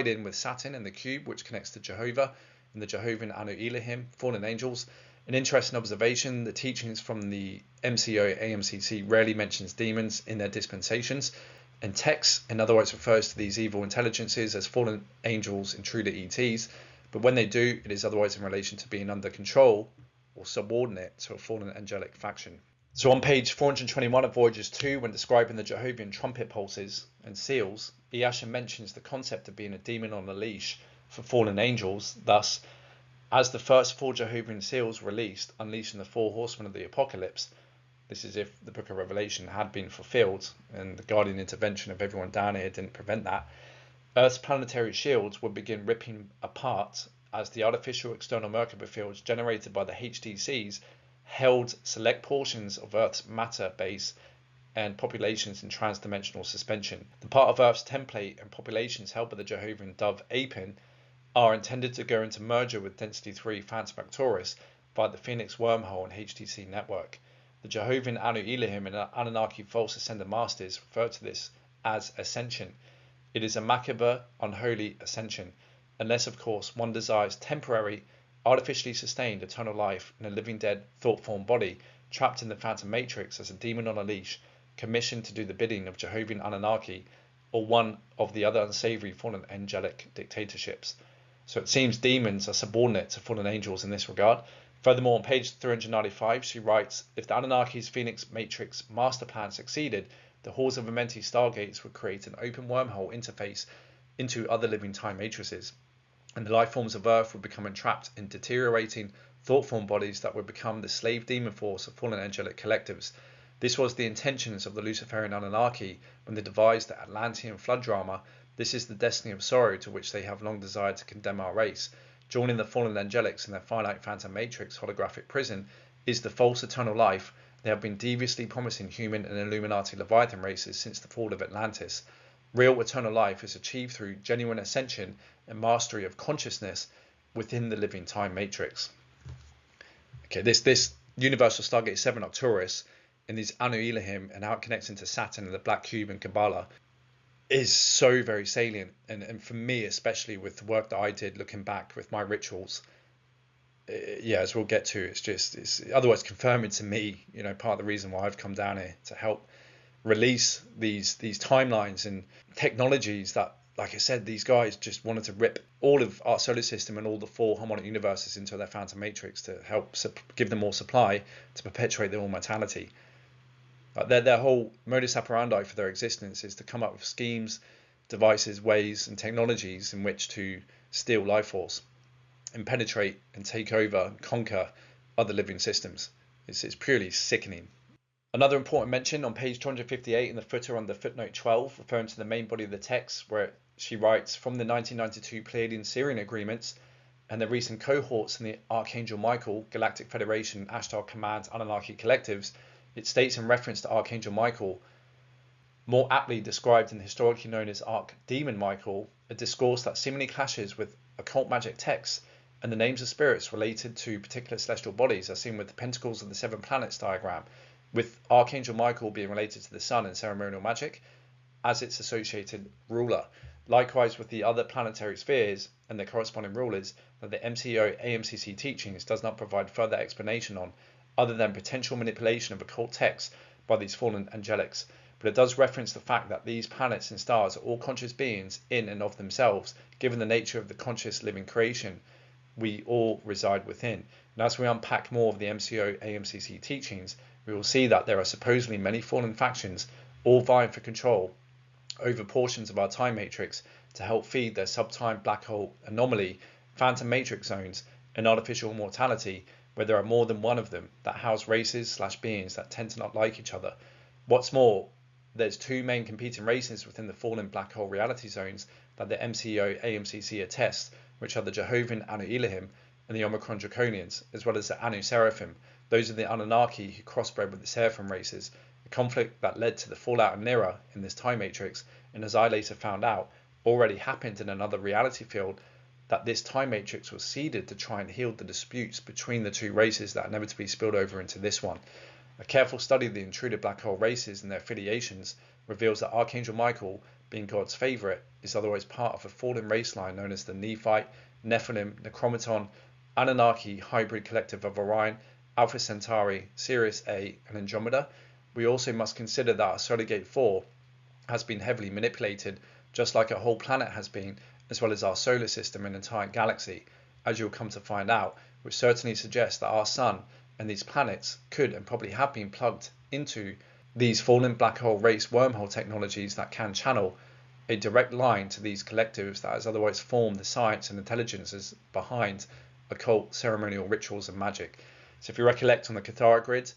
in with Saturn and the cube, which connects to Jehovah and the Jehovan Anu Elohim, fallen angels. An interesting observation, the teachings from the MCO AMCC rarely mentions demons in their dispensations. In texts, in other words, refers to these evil intelligences as fallen angels, intruder ETs, but when they do, it is otherwise in relation to being under control or subordinate to a fallen angelic faction. So on page 421 of Voyages 2, when describing the Jehovian trumpet pulses and seals, Easha mentions the concept of being a demon on a leash for fallen angels. Thus, as the first 4 Jehovian seals were released, unleashing the 4 horsemen of the apocalypse, this is if the book of Revelation had been fulfilled and the guardian intervention of everyone down here didn't prevent that, Earth's planetary shields would begin ripping apart as the artificial external Merkaba fields generated by the HDCs held select portions of Earth's matter base and populations in transdimensional suspension. The part of Earth's template and populations held by the Jehovian dove Apin are intended to go into merger with Density 3 Phantom Arcturus via the Phoenix wormhole and HTC network. The Jehovian Anu Elohim and Anunnaki false ascended masters refer to this as ascension. It is a macabre, unholy ascension, unless of course one desires temporary, artificially sustained eternal life in a living dead thought form body trapped in the phantom matrix as a demon on a leash, commissioned to do the bidding of Jehovian Anunnaki or one of the other unsavory fallen angelic dictatorships. So it seems demons are subordinate to fallen angels in this regard. Furthermore, on page 395, she writes, if the Anunnaki's Phoenix Matrix master plan succeeded, the halls of Amenti stargates would create an open wormhole interface into other living time matrices, and the life forms of Earth would become entrapped in deteriorating thought form bodies that would become the slave demon force of fallen angelic collectives. This was the intentions of the Luciferian Anunnaki when they devised the Atlantean flood drama. This is the destiny of sorrow to which they have long desired to condemn our race. Joining the fallen angelics in their finite phantom matrix holographic prison is the false eternal life they have been deviously promising human and Illuminati Leviathan races since the fall of Atlantis. Real eternal life is achieved through genuine ascension and mastery of consciousness within the living time matrix. Okay, this Universal Stargate 7 Arcturus and these Anu Elohim and how it connects into Saturn and the Black Cube and Kabbalah is so very salient, and for me especially with the work that I did looking back with my rituals, as we'll get to, it's otherwise confirming to me, part of the reason why I've come down here to help release these timelines and technologies that, like I said, these guys just wanted to rip all of our solar system and all the 4 harmonic universes into their phantom matrix to help give them more supply to perpetuate their immortality. Their whole modus operandi for their existence is to come up with schemes, devices, ways, and technologies in which to steal life force and penetrate and take over and conquer other living systems. It's purely sickening. Another important mention on page 258 in the footer under footnote 12, referring to the main body of the text, where she writes, from the 1992 Pleiadian-Sirian agreements and the recent cohorts in the Archangel Michael, Galactic Federation, Ashtar Command, Anunnaki collectives, it states in reference to Archangel Michael, more aptly described and historically known as Archdemon Michael, a discourse that seemingly clashes with occult magic texts and the names of spirits related to particular celestial bodies are seen with the Pentacles of the 7 planets diagram, with Archangel Michael being related to the Sun in ceremonial magic as its associated ruler. Likewise with the other planetary spheres and their corresponding rulers that the MCO AMCC teachings does not provide further explanation on, other than potential manipulation of occult texts by these fallen angelics. But it does reference the fact that these planets and stars are all conscious beings in and of themselves, given the nature of the conscious living creation we all reside within. And as we unpack more of the MCO AMCC teachings, we will see that there are supposedly many fallen factions all vying for control over portions of our time matrix to help feed their subtime black hole anomaly, phantom matrix zones, and artificial immortality, where there are more than one of them that house races/beings that tend to not like each other. What's more, there's 2 main competing races within the fallen black hole reality zones that the MCO AMCC attests, which are the Jehovian Anu Elohim and the Omicron Draconians, as well as the Anu Seraphim. Those are the Anunnaki who crossbred with the Seraphim races, a conflict that led to the fallout of Nira in this time matrix, and as I later found out, already happened in another reality field, that this time matrix was seeded to try and heal the disputes between the 2 races that are never to be spilled over into this one. A careful study of the intruded black hole races and their affiliations reveals that Archangel Michael, being God's favourite, is otherwise part of a fallen race line known as the Nephite, Nephilim, Necromaton, Anunnaki hybrid collective of Orion, Alpha Centauri, Sirius A, and Andromeda. We also must consider that our Solar Gate 4 has been heavily manipulated, just like a whole planet has been, as well as our solar system and entire galaxy, as you'll come to find out, which certainly suggests that our sun and these planets could and probably have been plugged into these fallen black hole race wormhole technologies that can channel a direct line to these collectives that has otherwise formed the science and intelligences behind occult ceremonial rituals and magic. So if you recollect on the Cathara grid,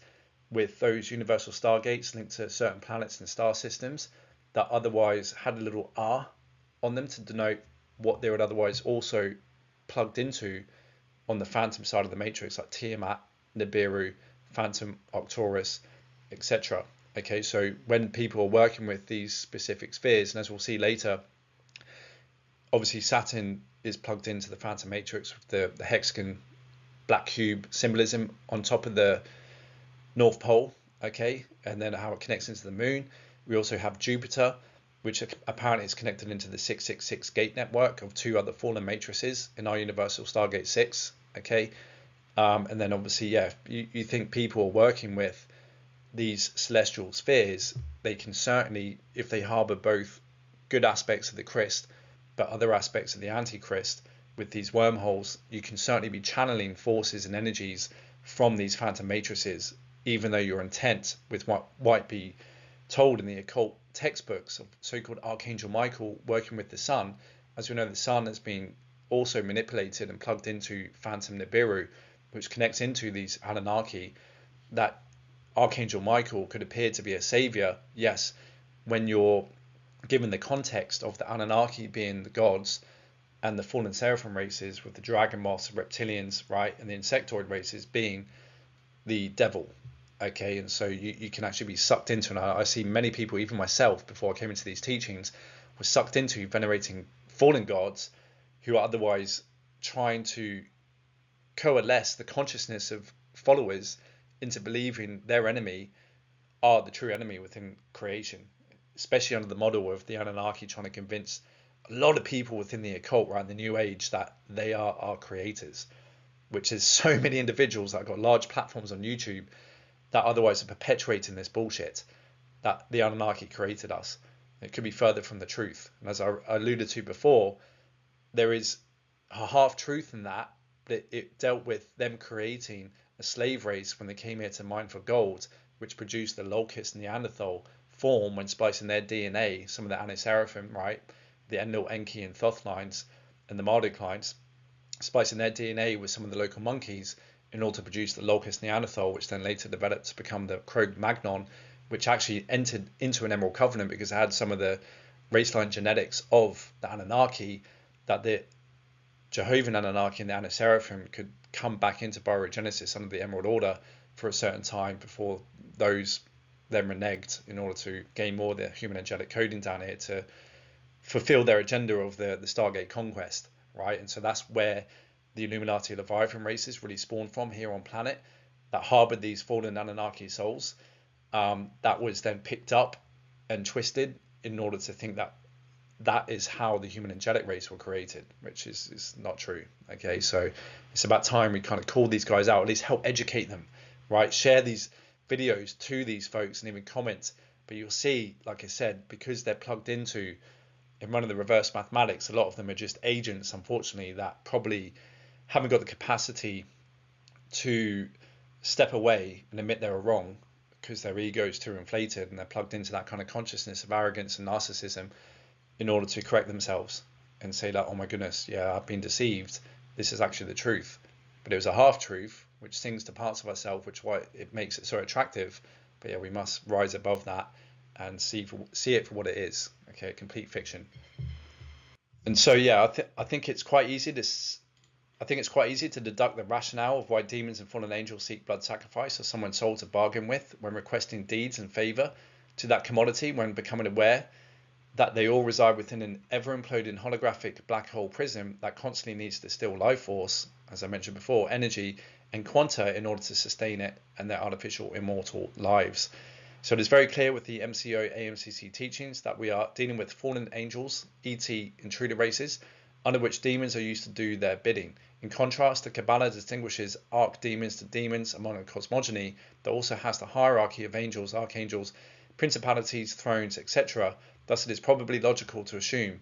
with those universal stargates linked to certain planets and star systems that otherwise had a little R on them to denote what they would otherwise also plugged into on the phantom side of the matrix, like Tiamat, Nibiru, Phantom, Arcturus, etc. Okay, so when people are working with these specific spheres, and as we'll see later, obviously Saturn is plugged into the phantom matrix with the hexagon black cube symbolism on top of the North Pole, okay, and then how it connects into the moon. We also have Jupiter, which apparently is connected into the 666 gate network of two other fallen matrices in our universal Stargate 6, okay. And then obviously, yeah, you think people are working with these celestial spheres, they can certainly, if they harbor both good aspects of the Christ, but other aspects of the Antichrist with these wormholes, you can certainly be channeling forces and energies from these phantom matrices, even though your intent with what might be told in the occult textbooks of so-called Archangel Michael working with the sun. As we know, the sun has been also manipulated and plugged into Phantom Nibiru, which connects into these Anunnaki, that Archangel Michael could appear to be a savior, yes, when you're given the context of the Anunnaki being the gods and the fallen seraphim races with the dragon moths, reptilians, right, and the insectoid races being the devil. Okay, and so you can actually be sucked into, and I see many people, even myself, before I came into these teachings, were sucked into venerating fallen gods who are otherwise trying to coalesce the consciousness of followers into believing their enemy are the true enemy within creation, especially under the model of the Anunnaki trying to convince a lot of people within the occult, right, the new age, that they are our creators, which is so many individuals that have got large platforms on YouTube that otherwise are perpetuating this bullshit that the Anunnaki created us. It could be further from the truth. And as I alluded to before, there is a half truth in that it dealt with them creating a slave race when they came here to mine for gold, which produced the Locust Neanderthal form when splicing their DNA, some of the Aniseraphim, right, the Enlil, Enki, and Thoth lines, and the Marduk lines, splicing their DNA with some of the local monkeys in order to produce the Locust Neanderthal, which then later developed to become the Cro-Magnon, which actually entered into an Emerald Covenant because it had some of the race line genetics of the Anunnaki, that the Jehovah Anunnaki and the Aniseraphim could come back into biogenesis under the Emerald Order for a certain time before those then reneged in order to gain more of the human angelic coding down here to fulfill their agenda of the Stargate conquest, right? And so that's where the Illuminati Leviathan races really spawned from here on planet, that harbored these fallen Anunnaki souls, that was then picked up and twisted in order to think that that is how the human angelic race were created, which is not true. Okay, so it's about time we kind of call these guys out, at least help educate them, right? Share these videos to these folks and even comment. But you'll see, like I said, because they're plugged into in running the reverse mathematics, a lot of them are just agents, unfortunately, that probably haven't got the capacity to step away and admit they were wrong because their ego is too inflated and they're plugged into that kind of consciousness of arrogance and narcissism in order to correct themselves and say like, oh my goodness, yeah, I've been deceived. This is actually the truth. But it was a half truth, which sings to parts of ourselves, which why it makes it so attractive. But yeah, we must rise above that and see it for what it is. Okay, complete fiction. And so yeah, I think it's quite easy to deduct the rationale of why demons and fallen angels seek blood sacrifice or someone's soul to bargain with when requesting deeds and favor to that commodity, when becoming aware that they all reside within an ever-imploding holographic black hole prism that constantly needs to distill life force, as I mentioned before, energy and quanta in order to sustain it and their artificial immortal lives. So it is very clear with the MCO AMCC teachings that we are dealing with fallen angels, ET intruder races, under which demons are used to do their bidding. In contrast, the Kabbalah distinguishes archdemons to demons among a cosmogony that also has the hierarchy of angels, archangels, principalities, thrones, etc. Thus it is probably logical to assume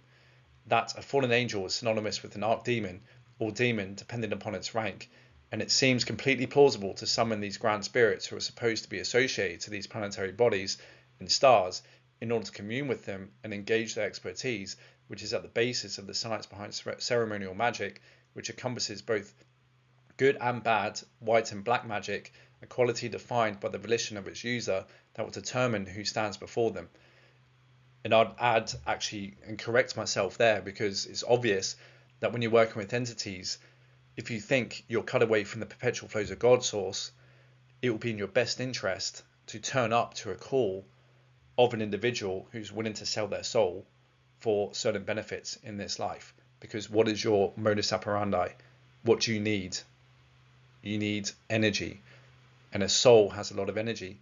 that a fallen angel is synonymous with an archdemon or demon depending upon its rank, and it seems completely plausible to summon these grand spirits who are supposed to be associated to these planetary bodies and stars in order to commune with them and engage their expertise, which is at the basis of the science behind ceremonial magic, which encompasses both good and bad, white and black magic, a quality defined by the volition of its user that will determine who stands before them. And I'd add actually and correct myself there, because it's obvious that when you're working with entities, if you think you're cut away from the perpetual flows of God source, it will be in your best interest to turn up to a call of an individual who's willing to sell their soul for certain benefits in this life. Because what is your modus operandi? What do you need? You need energy, and a soul has a lot of energy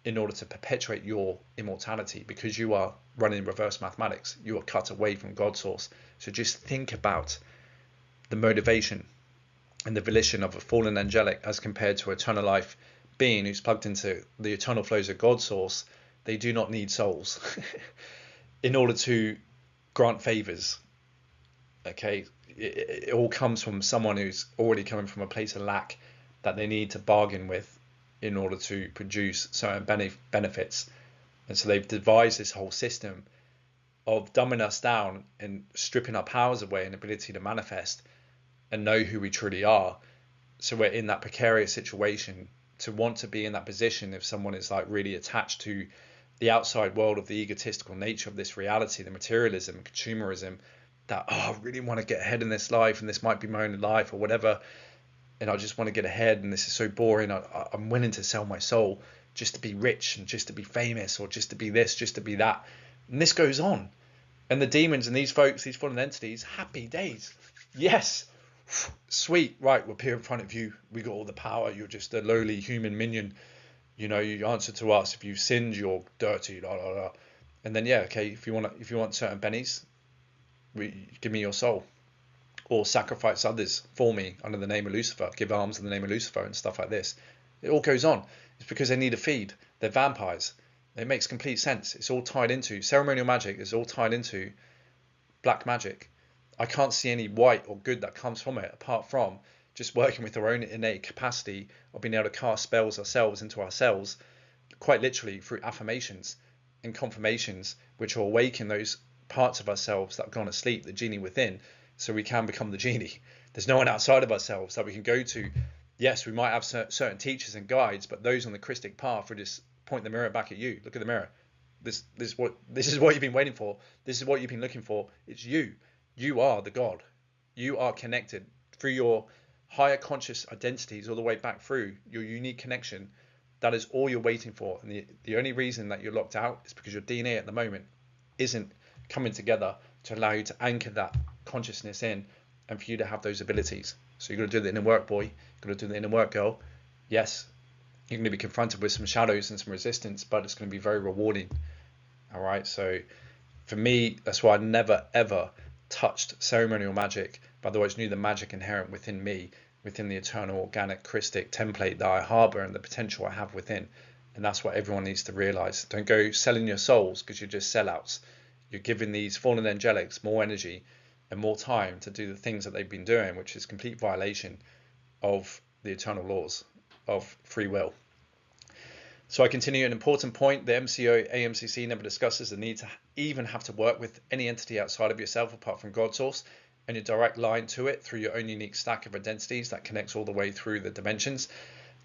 in order to perpetuate your immortality, because you are running reverse mathematics. You are cut away from God source. So just think about the motivation and the volition of a fallen angelic as compared to eternal life being who's plugged into the eternal flows of God source. They do not need souls in order to grant favors. Okay, it all comes from someone who's already coming from a place of lack that they need to bargain with in order to produce certain benefits. And so they've devised this whole system of dumbing us down and stripping our powers away and ability to manifest and know who we truly are. So we're in that precarious situation to want to be in that position if someone is like really attached to the outside world of the egotistical nature of this reality, the materialism, consumerism, that, oh, I really want to get ahead in this life and this might be my only life or whatever, and I just want to get ahead and this is so boring, I'm willing to sell my soul just to be rich and just to be famous or just to be this, just to be that. And this goes on. And the demons and these folks, these fallen entities, happy days. Yes, sweet, right, we're here in front of you, we got all the power, you're just a lowly human minion, you know, you answer to us, if you've sinned you're dirty, la la la. And then yeah, okay, if you want certain bennies, give me your soul, or sacrifice others for me under the name of Lucifer, give alms in the name of Lucifer and stuff like this. It all goes on. It's because they need a feed. They're vampires. It makes complete sense. It's all tied into ceremonial magic. Is all tied into black magic. I can't see any white or good that comes from it apart from just working with our own innate capacity of being able to cast spells ourselves into ourselves, quite literally through affirmations and confirmations, which will awaken those parts of ourselves that have gone asleep, the genie within, so we can become the genie. There's no one outside of ourselves that we can go to. Yes, we might have certain teachers and guides, but those on the Christic path will just point the mirror back at you. Look at the mirror. This is what you've been waiting for. This is what you've been looking for. It's you. You are the God. You are connected through your higher conscious identities all the way back through your unique connection. That is all you're waiting for. And the only reason that you're locked out is because your DNA at the moment isn't coming together to allow you to anchor that consciousness in and for you to have those abilities. So you've got to do the inner work, boy. You've got to do the inner work, girl. Yes, you're going to be confronted with some shadows and some resistance, but it's going to be very rewarding. All right. So for me, that's why I never, ever touched ceremonial magic, but otherwise knew the magic inherent within me, within the eternal organic Christic template that I harbor and the potential I have within. And that's what everyone needs to realize. Don't go selling your souls because you're just sellouts. You're giving these fallen angelics more energy and more time to do the things that they've been doing, which is complete violation of the eternal laws of free will. So I continue. An important point: the MCO AMCC never discusses the need to even have to work with any entity outside of yourself apart from God source and your direct line to it through your own unique stack of identities that connects all the way through the dimensions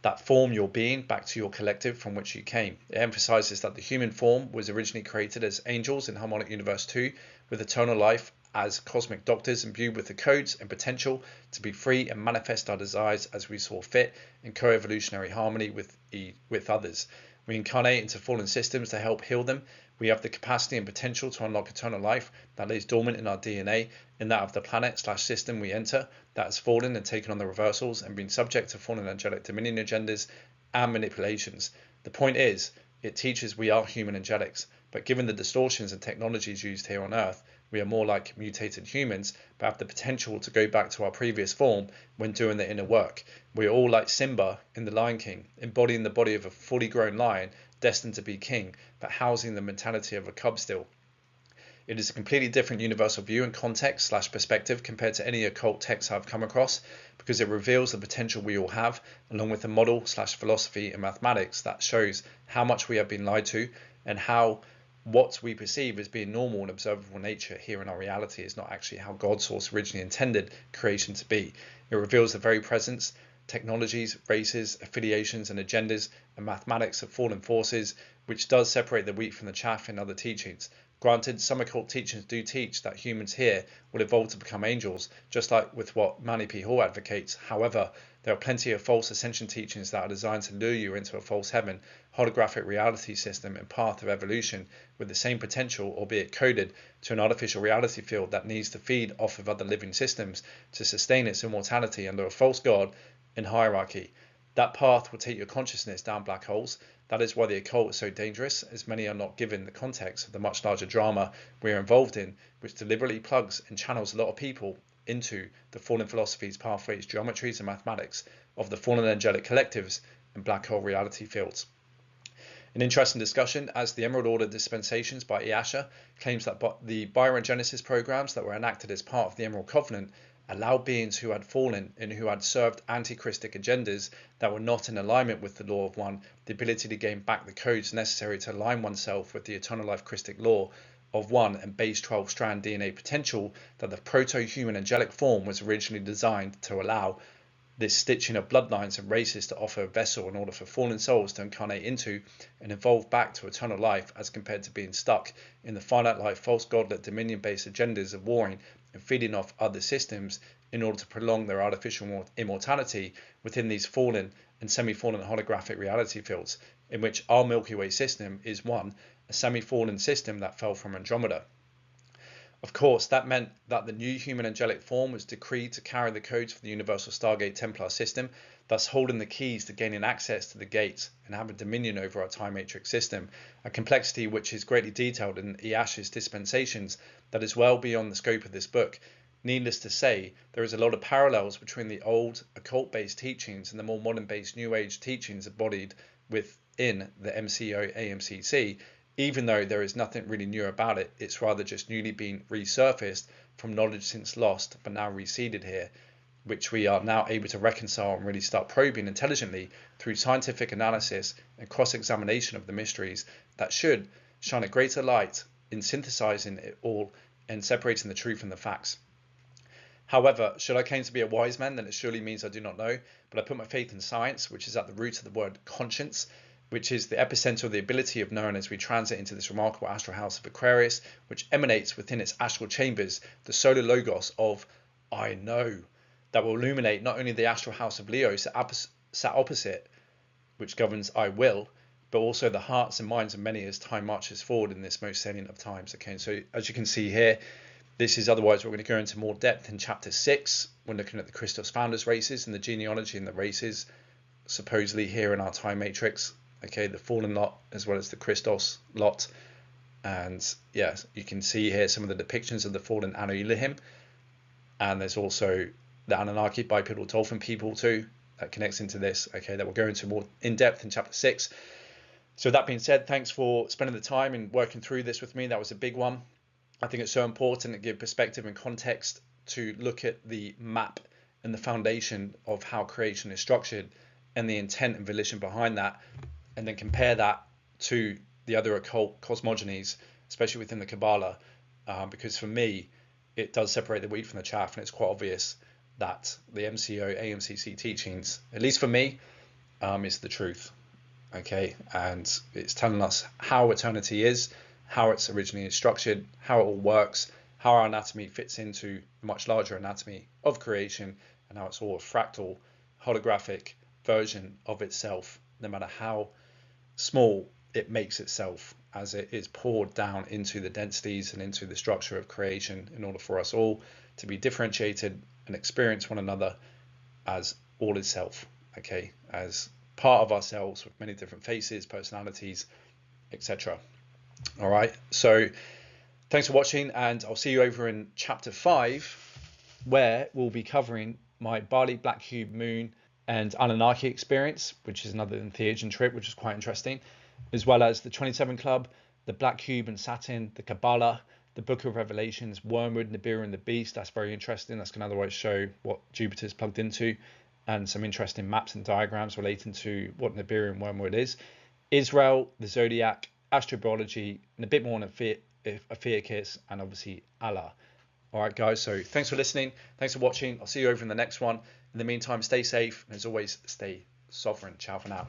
that form your being back to your collective from which you came. It emphasizes that the human form was originally created as angels in Harmonic Universe 2 with eternal life as cosmic doctors imbued with the codes and potential to be free and manifest our desires as we saw fit in co-evolutionary harmony with others. We incarnate into fallen systems to help heal them. We have the capacity and potential to unlock eternal life that lays dormant in our DNA, in that of the planet/system we enter that has fallen and taken on the reversals and been subject to fallen angelic dominion agendas and manipulations. The point is, it teaches we are human angelics, but given the distortions and technologies used here on Earth, we are more like mutated humans, but have the potential to go back to our previous form when doing the inner work. We are all like Simba in The Lion King, embodying the body of a fully grown lion destined to be king, but housing the mentality of a cub still. It is a completely different universal view and context / perspective compared to any occult text I've come across, because it reveals the potential we all have, along with a model / philosophy and mathematics that shows how much we have been lied to, and how what we perceive as being normal and observable nature here in our reality is not actually how God's source originally intended creation to be. It reveals the very presence, technologies, races, affiliations and agendas and mathematics of fallen forces, which does separate the wheat from the chaff in other teachings. Granted, some occult teachings do teach that humans here will evolve to become angels, just like with what Manly P. Hall advocates. However, there are plenty of false ascension teachings that are designed to lure you into a false heaven, holographic reality system and path of evolution with the same potential, albeit coded, to an artificial reality field that needs to feed off of other living systems to sustain its immortality under a false god and hierarchy. That path will take your consciousness down black holes. That is why the occult is so dangerous, as many are not given the context of the much larger drama we are involved in, which deliberately plugs and channels a lot of people into the fallen philosophies, pathways, geometries and mathematics of the fallen angelic collectives and black hole reality fields. An interesting discussion, as the Emerald Order dispensations by Iasha claims that the biogenesis programs that were enacted as part of the Emerald Covenant allow beings who had fallen and who had served anti-Christic agendas that were not in alignment with the law of one the ability to gain back the codes necessary to align oneself with the eternal life Christic law of one and base 12 strand DNA potential that the proto-human angelic form was originally designed to allow. This stitching of bloodlines and races to offer a vessel in order for fallen souls to incarnate into and evolve back to eternal life, as compared to being stuck in the finite life false godlet dominion based agendas of warring and feeding off other systems in order to prolong their artificial immortality within these fallen and semi-fallen holographic reality fields, in which our Milky Way system is one, a semi-fallen system that fell from Andromeda. Of course, that meant that the new human angelic form was decreed to carry the codes for the Universal Stargate Templar system, thus holding the keys to gaining access to the gates and having dominion over our time matrix system, a complexity which is greatly detailed in Iasha's dispensations that is well beyond the scope of this book. Needless to say, there is a lot of parallels between the old occult-based teachings and the more modern-based New Age teachings embodied within the MCO AMCC. Even though there is nothing really new about it, it's rather just newly been resurfaced from knowledge since lost but now reseeded here, which we are now able to reconcile and really start probing intelligently through scientific analysis and cross-examination of the mysteries that should shine a greater light in synthesizing it all and separating the truth from the facts. However, should I claim to be a wise man, then it surely means I do not know, but I put my faith in science, which is at the root of the word conscience, which is the epicenter of the ability of knowing as we transit into this remarkable astral house of Aquarius, which emanates within its astral chambers the solar logos of I know, that will illuminate not only the astral house of Leo sat opposite, which governs I will, but also the hearts and minds of many as time marches forward in this most salient of times. Okay, so as you can see here, this is otherwise we're going to go into more depth in chapter 6 when looking at the Christos founders races and the genealogy and the races supposedly here in our time matrix. Okay, the fallen lot as well as the Christos lot. And yes, you can see here some of the depictions of the fallen Anu Elohim. And there's also the Anunnaki bipedal dolphin people too that connects into this. Okay, that we'll go into more in depth in chapter 6. So that being said, thanks for spending the time and working through this with me. That was a big one. I think it's so important to give perspective and context to look at the map and the foundation of how creation is structured and the intent and volition behind that, and then compare that to the other occult cosmogonies, especially within the Kabbalah, because for me, it does separate the wheat from the chaff, and it's quite obvious that the MCO, AMCC teachings, at least for me, is the truth. Okay, and it's telling us how eternity is, how it's originally structured, how it all works, how our anatomy fits into a much larger anatomy of creation, and how it's all a fractal, holographic version of itself, no matter how small it makes itself as it is poured down into the densities and into the structure of creation in order for us all to be differentiated and experience one another as all is self, okay, as part of ourselves with many different faces, personalities, etc. All right, so thanks for watching, and I'll see you over in chapter 5, where we'll be covering my Bali Black Cube Moon and Anunnaki experience, which is another entheogen trip, which is quite interesting. as well as the 27 Club, the Black Cube and Saturn, the Kabbalah, the Book of Revelations, Wormwood, Nibiru and the Beast. That's very interesting. That's going to otherwise show what Jupiter's plugged into, and some interesting maps and diagrams relating to what Nibiru and Wormwood is. Israel, the Zodiac, astrobiology, and a bit more on Ophiuchus, and obviously Allah. All right, guys, so thanks for listening. Thanks for watching. I'll see you over in the next one. In the meantime, stay safe, and as always, stay sovereign. Ciao for now.